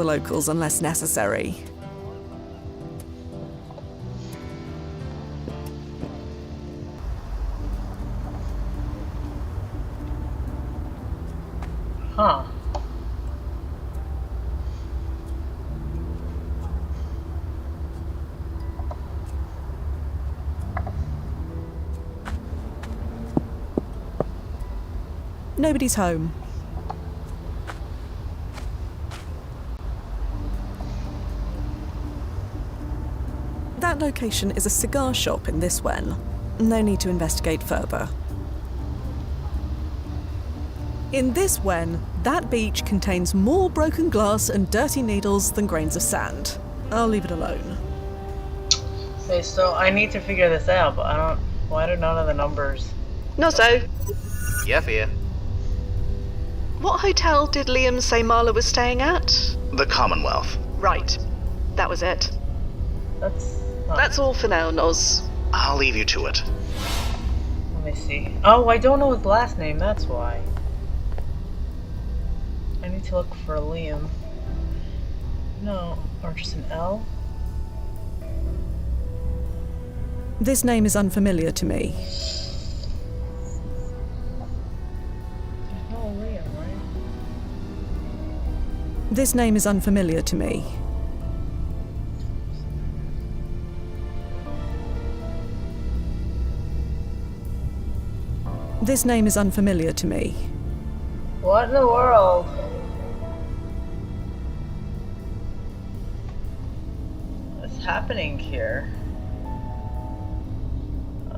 locals unless necessary. Huh. Nobody's home. That location is a cigar shop in this Wen. No need to investigate further. In this Wen, that beach contains more broken glass and dirty needles than grains of sand. I'll leave it alone. Okay, so I need to figure this out, but I don't... Why do none of the numbers... Not so. Yeah, Fia. What hotel did Liam say Marla was staying at? The Commonwealth. Right. That was it. That's all for now, Noz. I'll leave you to it. Let me see. Oh, I don't know his last name, that's why. I need to look for Liam. No, or just an L? This name is unfamiliar to me. There's no Liam, right? This name is unfamiliar to me. This name is unfamiliar to me. What in the world? What's happening here? I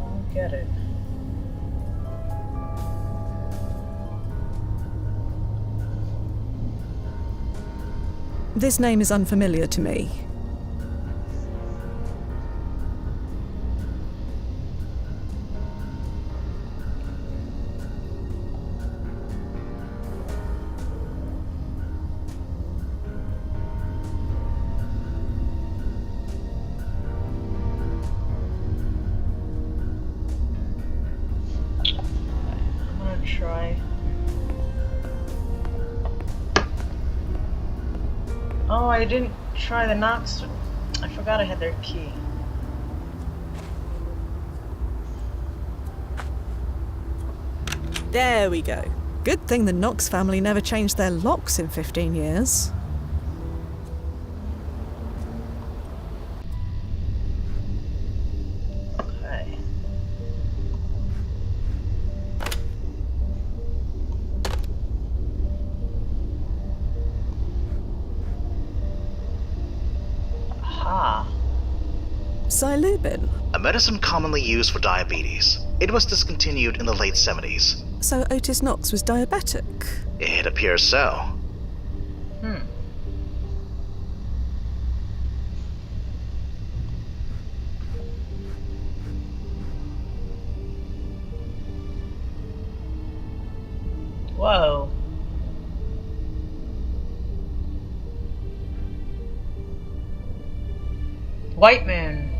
don't get it. This name is unfamiliar to me. try. Oh, I didn't try the Knox. I forgot I had their key. There we go. Good thing the Knox family never changed their locks in 15 years. Okay. Aha. Psilocybin. A medicine commonly used for diabetes. It was discontinued in the late 70s. So Otis Knox was diabetic. It appears so. Whoa. White man.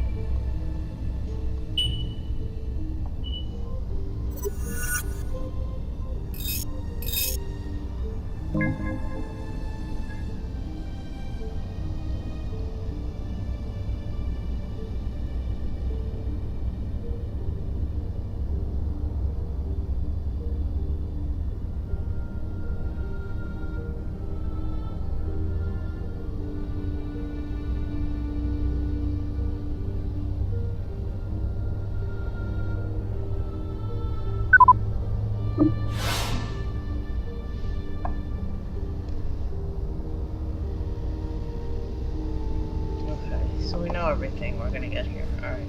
So we know everything we're gonna get here. Alright.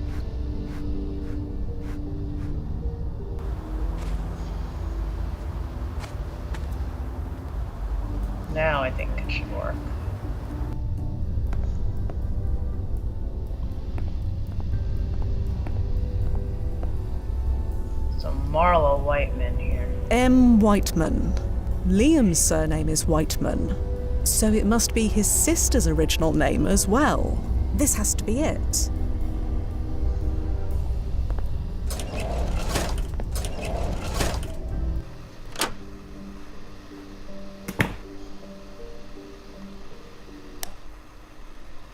Now I think it should work. So Marla Whiteman here. M. Whiteman. Liam's surname is Whiteman. So it must be his sister's original name as well. This has to be it.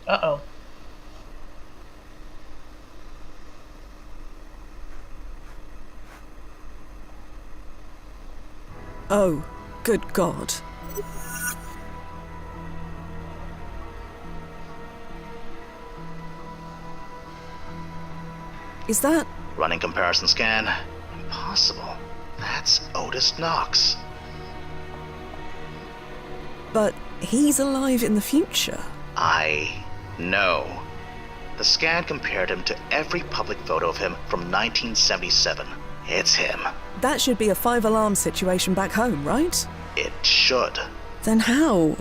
Uh-oh. Oh, good God. Is that... Running comparison scan. Impossible. That's Otis Knox. But he's alive in the future. I know. The scan compared him to every public photo of him from 1977. It's him. That should be a 5-alarm situation back home, right? It should. Then how?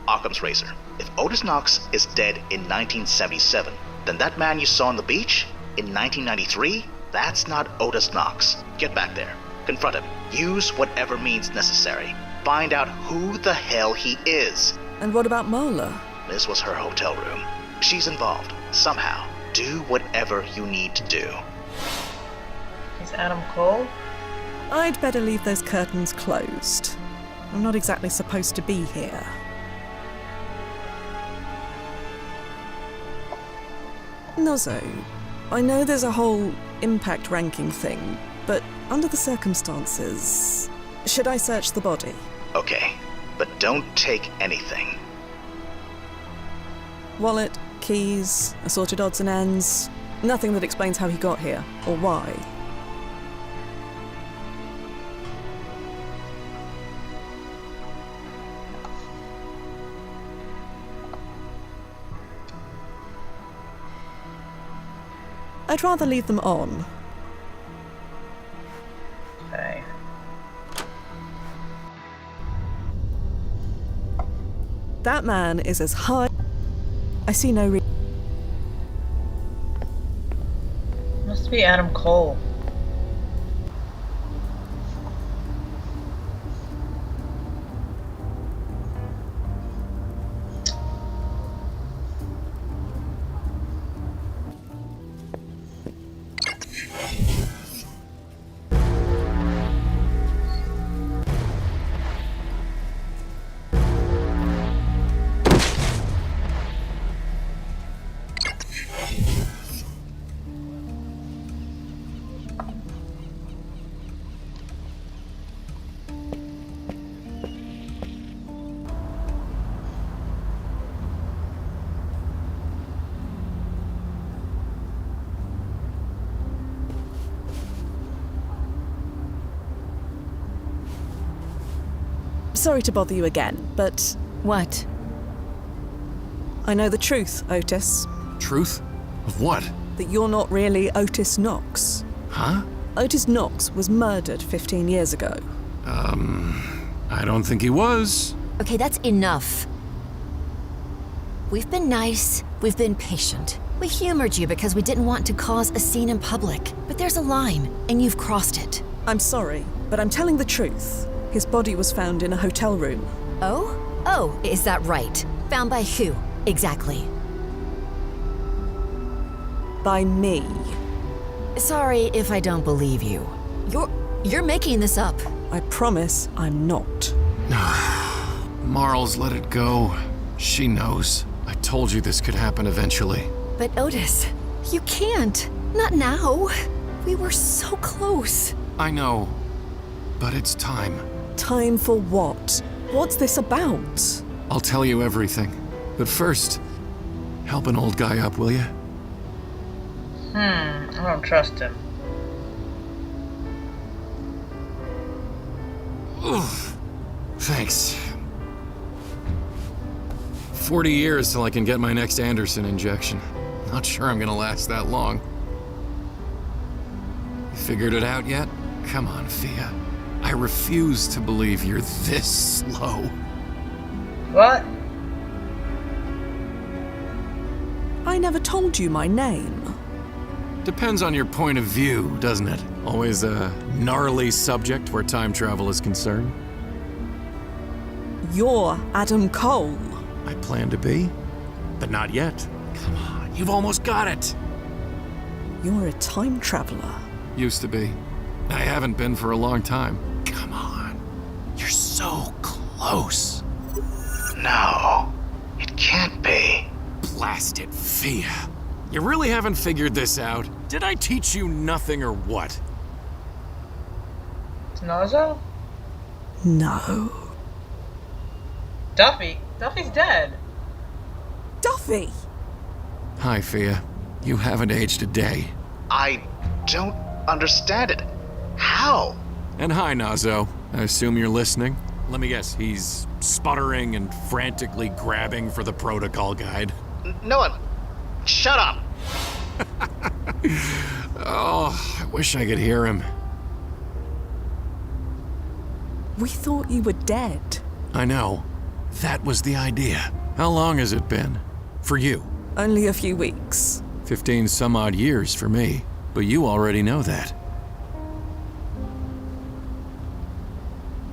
Occam's razor. If Otis Knox is dead in 1977, then that man you saw on the beach in 1993, that's not Otis Knox. Get back there. Confront him. Use whatever means necessary. Find out who the hell he is. And what about Marla? This was her hotel room. She's involved. Somehow. Do whatever you need to do. Is Adam Cole? I'd better leave those curtains closed. I'm not exactly supposed to be here. Nozzo, I know there's a whole impact ranking thing, but under the circumstances, should I search the body? Okay, but don't take anything. Wallet, keys, assorted odds and ends. Nothing that explains how he got here, or why. I'd rather leave them on. Okay. That man is as high... I see no reason. Must be Adam Cole. Sorry to bother you again, but What? I know the truth, Otis. Truth? Of what? That you're not really Otis Knox. Huh? Otis Knox was murdered 15 years ago. I don't think he was. Okay, that's enough. We've been nice, we've been patient. We humored you because we didn't want to cause a scene in public. But there's a line, and you've crossed it. I'm sorry, but I'm telling the truth. His body was found in a hotel room. Oh? Oh, is that right? Found by who? Exactly. By me. Sorry if I don't believe you. You're making this up. I promise I'm not. Marl's let it go. She knows. I told you this could happen eventually. But Otis, you can't. Not now. We were so close. I know. But it's time. Time for what? What's this about? I'll tell you everything. But first, help an old guy up, will you? I don't trust him. Oof. Thanks. 40 years till I can get my next Anderson injection. Not sure I'm gonna last that long. You figured it out yet? Come on, Fia. I refuse to believe you're this slow. What? I never told you my name. Depends on your point of view, doesn't it? Always a gnarly subject where time travel is concerned. You're Adam Cole. I plan to be, but not yet. Come on, you've almost got it. You're a time traveler. Used to be. I haven't been for a long time. Come on. You're so close. No, it can't be. Blast it, Fia. You really haven't figured this out? Did I teach you nothing or what? Nazo? No. Duffy? Duffy's dead. Duffy! Hi, Fia. You haven't aged a day. I don't understand it. How? And hi, Nazo. I assume you're listening? Let me guess, he's sputtering and frantically grabbing for the protocol guide. Noah, shut up. Oh, I wish I could hear him. We thought you were dead. I know. That was the idea. How long has it been? For you? Only a few weeks. 15 some odd years for me. But you already know that.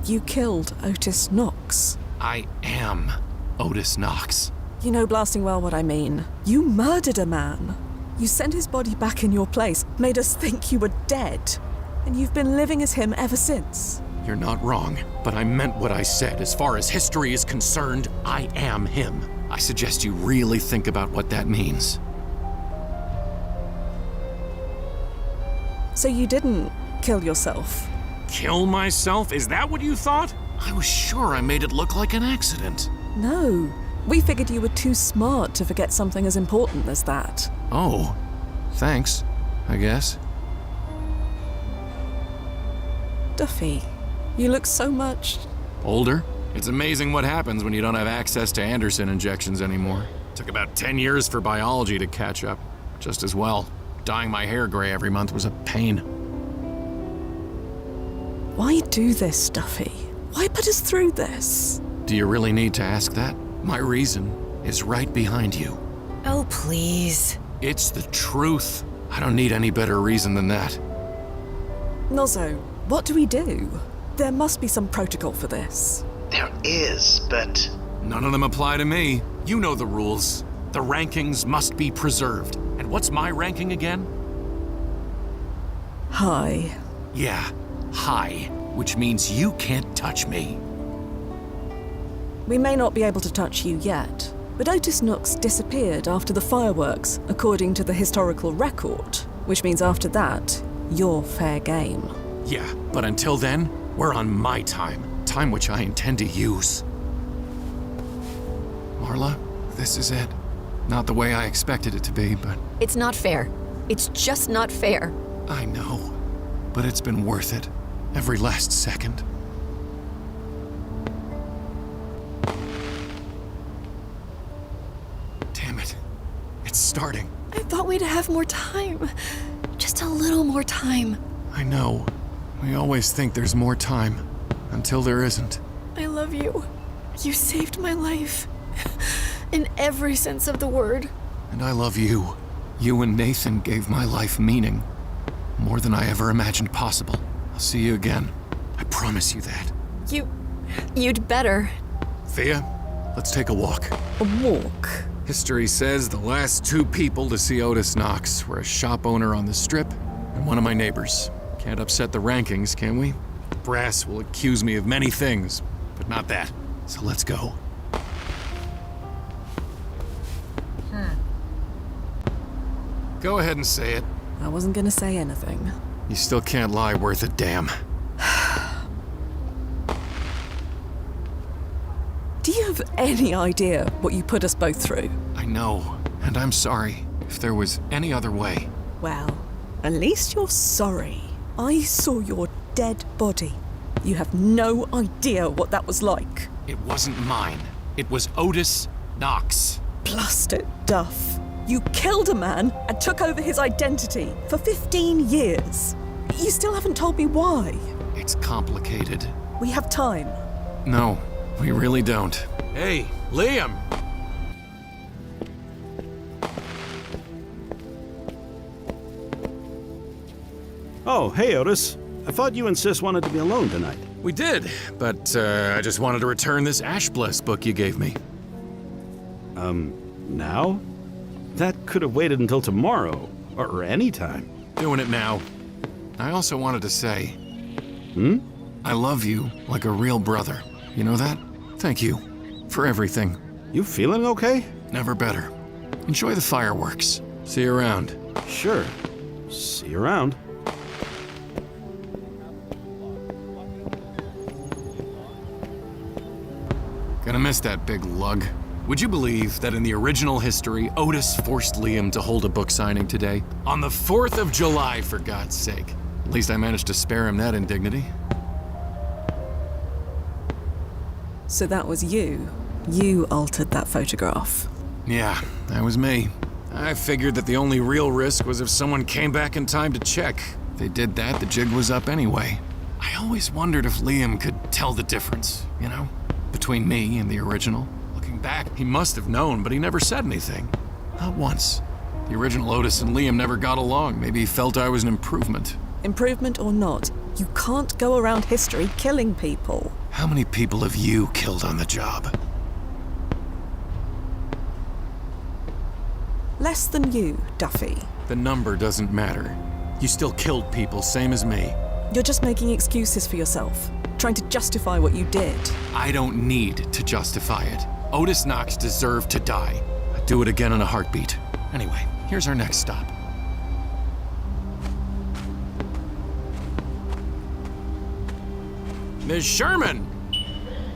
You killed Otis Knox. I am Otis Knox. You know blasting well what I mean. You murdered a man. You sent his body back in your place, made us think you were dead. And you've been living as him ever since. You're not wrong, but I meant what I said. As far as history is concerned, I am him. I suggest you really think about what that means. So you didn't kill yourself? Kill myself? Is that what you thought? I was sure I made it look like an accident. No. We figured you were too smart to forget something as important as that. Oh, thanks, I guess. Duffy, you look so much... Older? It's amazing what happens when you don't have access to Anderson injections anymore. Took about 10 years for biology to catch up. Just as well. Dyeing my hair gray every month was a pain. Why do this, Duffy? Why put us through this? Do you really need to ask that? My reason is right behind you. Oh, please. It's the truth. I don't need any better reason than that. Nozzo, what do we do? There must be some protocol for this. There is, but... None of them apply to me. You know the rules. The rankings must be preserved. And what's my ranking again? Hi. Yeah, high, which means you can't touch me. We may not be able to touch you yet, but Otis Knox disappeared after the fireworks, according to the historical record, which means after that, you're fair game. Yeah, but until then, we're on my time. Time which I intend to use. Marla, this is it. Not the way I expected it to be, but... It's not fair. It's just not fair. I know. But it's been worth it. Every last second. it's starting. I thought we'd have more time. Just a little more time. I know. We always think there's more time, until there isn't. I love you. You saved my life. In every sense of the word. And I love you. You and Nathan gave my life meaning. More than I ever imagined possible. I'll see you again. I promise you that. You'd better. Thea, let's take a walk. A walk? History says the last 2 people to see Otis Knox were a shop owner on the Strip and one of my neighbors. Can't upset the rankings, can we? The brass will accuse me of many things, but not that. So let's go. Go ahead and say it. I wasn't gonna say anything. You still can't lie worth a damn. Do you have any idea what you put us both through? I know, and I'm sorry if there was any other way. Well, at least you're sorry. I saw your dead body. You have no idea what that was like. It wasn't mine. It was Otis Knox. Blasted Duff. You killed a man and took over his identity for 15 years. You still haven't told me why. It's complicated. We have time. No, we really don't. Hey, Liam! Oh, hey, Otis. I thought you and Sis wanted to be alone tonight. We did, but I just wanted to return this Ash Bless book you gave me. Now? That could have waited until tomorrow, or any time. Doing it now. I also wanted to say... I love you like a real brother. You know that? Thank you for everything. You feeling okay? Never better. Enjoy the fireworks. See you around. Sure. See you around. Gonna miss that big lug. Would you believe that in the original history, Otis forced Liam to hold a book signing today? On the 4th of July, for God's sake. At least I managed to spare him that indignity. So that was you. You altered that photograph. Yeah, that was me. I figured that the only real risk was if someone came back in time to check. If they did that, the jig was up anyway. I always wondered if Liam could tell the difference, you know? Between me and the original. Looking back, he must have known, but he never said anything. Not once. The original Otis and Liam never got along. Maybe he felt I was an improvement. Improvement or not, you can't go around history killing people. How many people have you killed on the job? Less than you, Duffy. The number doesn't matter. You still killed people, same as me. You're just making excuses for yourself, trying to justify what you did. I don't need to justify it. Otis Knox deserved to die. I'd do it again in a heartbeat. Anyway, here's our next stop. Ms. Sherman!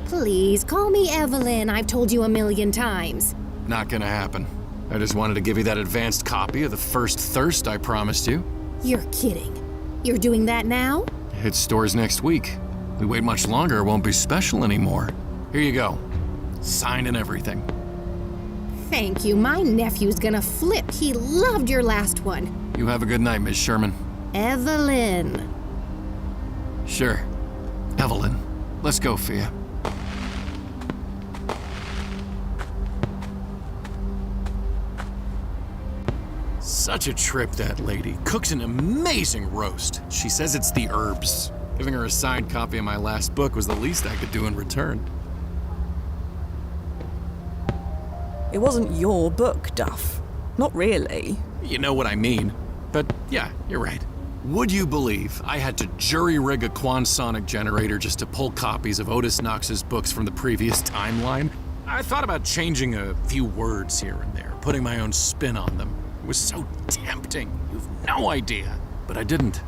Please, call me Evelyn. I've told you a million times. Not gonna happen. I just wanted to give you that advanced copy of The First Thirst I promised you. You're kidding. You're doing that now? It hits stores next week. We wait much longer, it won't be special anymore. Here you go. Signed and everything. Thank you. My nephew's gonna flip. He loved your last one. You have a good night, Miss Sherman. Evelyn. Sure. Evelyn. Let's go, Fia. Such a trip, that lady. Cooks an amazing roast. She says it's the herbs. Giving her a signed copy of my last book was the least I could do in return. It wasn't your book, Duff. Not really. You know what I mean. But yeah, you're right. Would you believe I had to jury-rig a Quansonic generator just to pull copies of Otis Knox's books from the previous timeline? I thought about changing a few words here and there, putting my own spin on them. It was so tempting, you've no idea. But I didn't.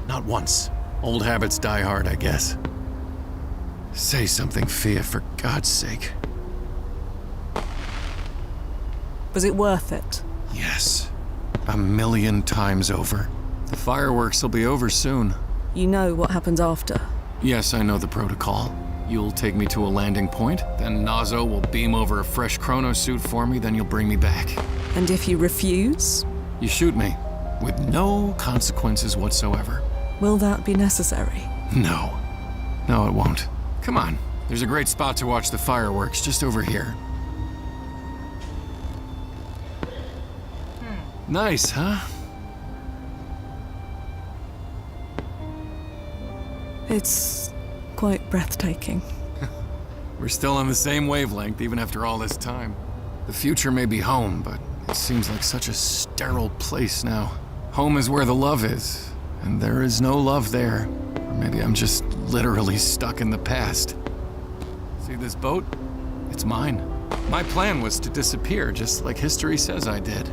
Not once. Old habits die hard, I guess. Say something, Fia, for God's sake. Was it worth it? Yes. 1,000,000 times over. The fireworks will be over soon. You know what happens after? Yes, I know the protocol. You'll take me to a landing point, then Nazo will beam over a fresh chrono suit for me, then you'll bring me back. And if you refuse, You shoot me, with no consequences whatsoever. will that be necessary? No. No, it won't. Come on. There's a great spot to watch the fireworks just over here. Nice, huh? It's quite breathtaking. We're still on the same wavelength even after all this time. The future may be home, but it seems like such a sterile place now. Home is where the love is, and there is no love there. Or maybe I'm just literally stuck in the past. See this boat? It's mine. My plan was to disappear, just like history says I did.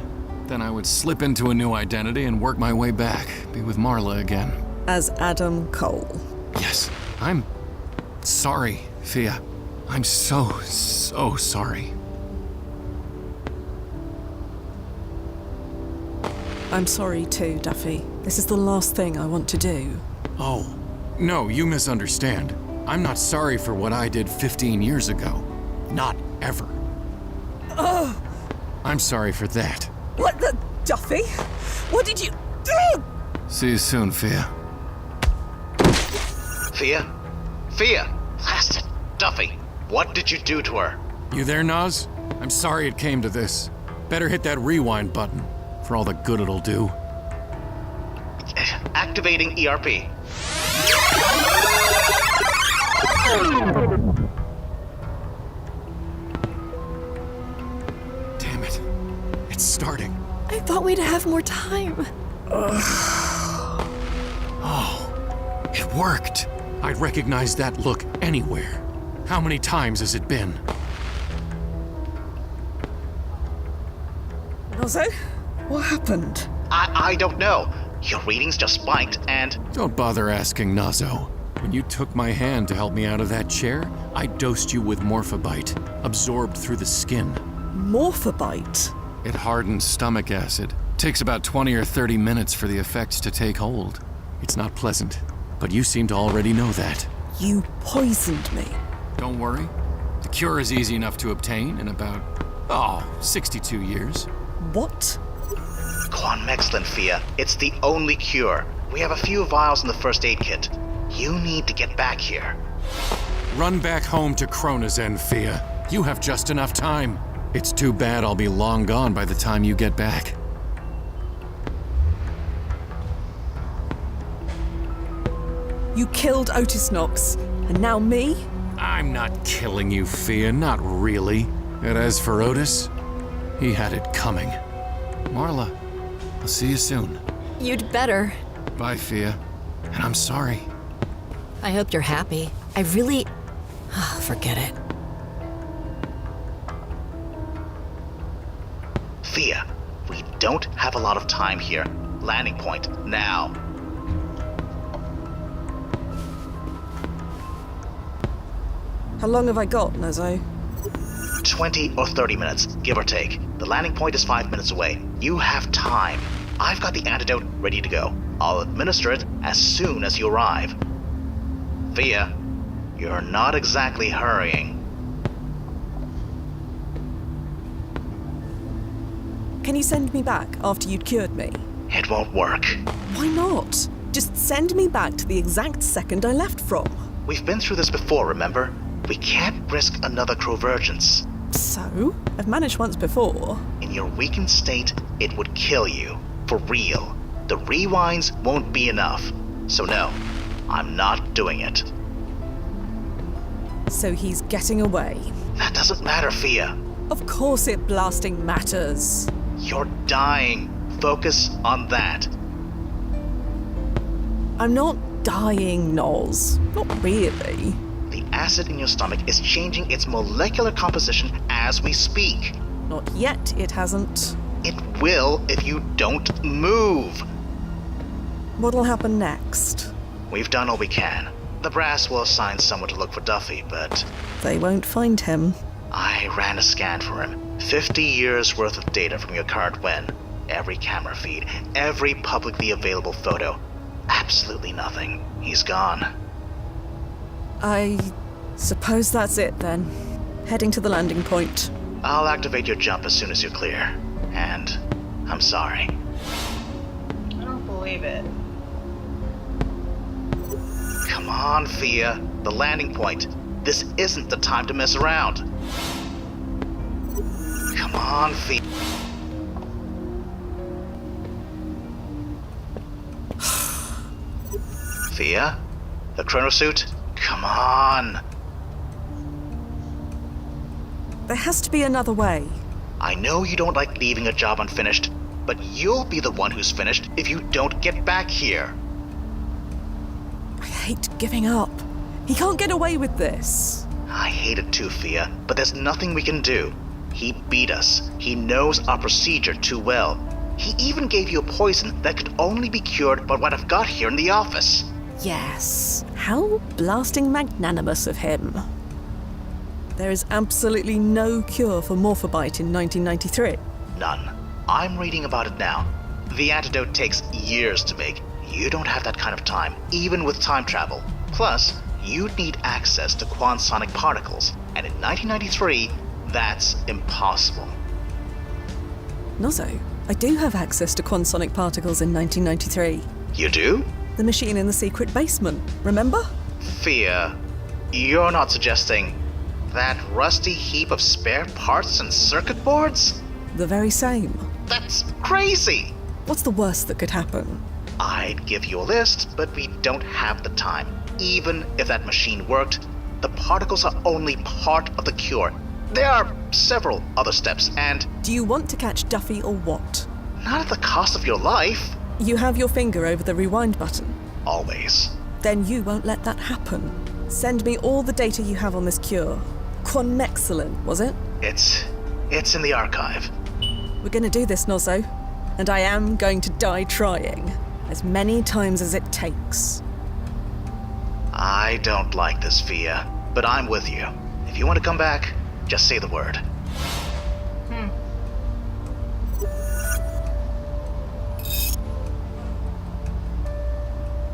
Then I would slip into a new identity and work my way back, be with Marla again. As Adam Cole. Yes, I'm sorry, Fia. I'm so sorry. I'm sorry too, Duffy. This is the last thing I want to do. Oh, no, you misunderstand. I'm not sorry for what I did 15 years ago. Not ever. Oh! I'm sorry for that. What the... Duffy? What did you do? See you soon, Fia. Fia? Fia! Blast it! Duffy, what did you do to her? You there, Nas? I'm sorry it came to this. Better hit that rewind button, for all the good it'll do. Activating ERP. Damn it. It's starting. I thought we'd have more time. Oh, it worked. I'd recognize that look anywhere. How many times has it been? Also, what happened? I don't know. Your readings just spiked and... Don't bother asking, Nazo. When you took my hand to help me out of that chair, I dosed you with Morphobite, absorbed through the skin. Morphobite? It hardens stomach acid. Takes about 20 or 30 minutes for the effects to take hold. It's not pleasant, but you seem to already know that. You poisoned me. Don't worry. The cure is easy enough to obtain in about, 62 years. What? Quanmexlin, Fia. It's the only cure. We have a few vials in the first aid kit. You need to get back here. Run back home to Kronazen, Fia. You have just enough time. It's too bad I'll be long gone by the time you get back. You killed Otis Knox, and now me? I'm not killing you, Fia, not really. And as for Otis, he had it coming. Marla, I'll see you soon. You'd better. Bye, Fia. And I'm sorry. I hope you're happy. I really... forget it. Fia, we don't have a lot of time here. Landing point, now. How long have I got, Nazo? 20 or 30 minutes, give or take. The landing point is 5 minutes away. You have time. I've got the antidote ready to go. I'll administer it as soon as you arrive. Fia, you're not exactly hurrying. Can you send me back after you'd cured me? It won't work. Why not? Just send me back to the exact second I left from. We've been through this before, remember? We can't risk another Crovergence. So? I've managed once before. In your weakened state, it would kill you. For real. The rewinds won't be enough. So no, I'm not doing it. So he's getting away. That doesn't matter, Fia. Of course it blasting matters. You're dying. Focus on that. I'm not dying, Noz. Not really. The acid in your stomach is changing its molecular composition as we speak. Not yet, it hasn't. It will if you don't move. What'll happen next? We've done all we can. The brass will assign someone to look for Duffy, but They won't find him. I ran a scan for him. 50 years worth of data from your current win. Every camera feed, every publicly available photo. Absolutely nothing. He's gone. I suppose that's it then. Heading to the landing point. I'll activate your jump as soon as you're clear. And I'm sorry. I don't believe it. Come on, Thea. The landing point. This isn't the time to mess around. Come on, Thea. Thea? The chronosuit? Come on. There has to be another way. I know you don't like leaving a job unfinished, but you'll be the one who's finished if you don't get back here. I hate giving up. He can't get away with this. I hate it too, Thea, but there's nothing we can do. He beat us. He knows our procedure too well. He even gave you a poison that could only be cured by what I've got here in the office. Yes. How blasting magnanimous of him. There is absolutely no cure for Morphobite in 1993. None. I'm reading about it now. The antidote takes years to make. You don't have that kind of time, even with time travel. Plus, you'd need access to quantonic particles, and in 1993, that's impossible. Nozzo, I do have access to quantonic particles in 1993. You do? The machine in the secret basement, remember? Thea, you're not suggesting that rusty heap of spare parts and circuit boards? The very same. That's crazy! What's the worst that could happen? I'd give you a list, but we don't have the time. Even if that machine worked, the particles are only part of the cure. There are several other steps, and Do you want to catch Duffy or what? not at the cost of your life. You have your finger over the rewind button. Always. Then you won't let that happen. Send me all the data you have on this cure. Quanmexilin, was it? It's in the archive. We're gonna do this, Nozzo. And I am going to die trying. As many times as it takes. I don't like this, Thea, but I'm with you. If you want to come back, just say the word.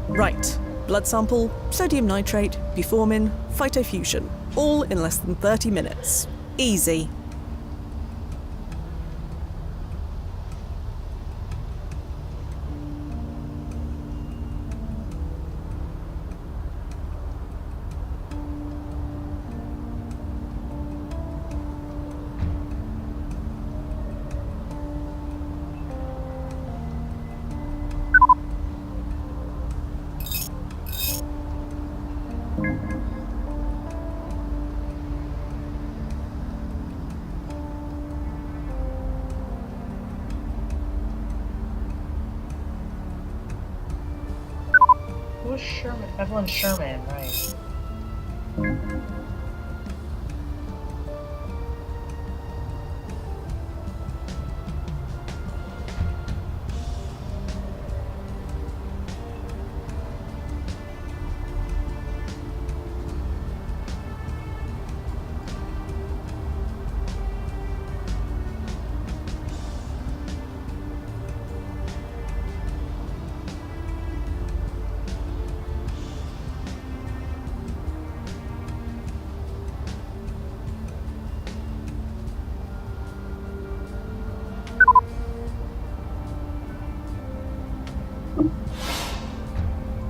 Right. Blood sample, sodium nitrate, buformin, phytofusion. All in less than 30 minutes. Easy. Who's Sherman? Evelyn Sherman, right.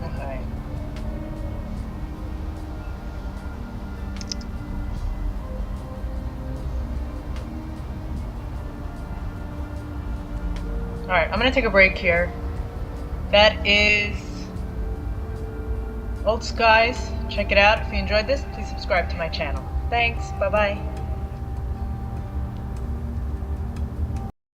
Okay. Alright, I'm gonna take a break here. That is Old Skies. Check it out. If you enjoyed this, please subscribe to my channel. Thanks. Bye-bye.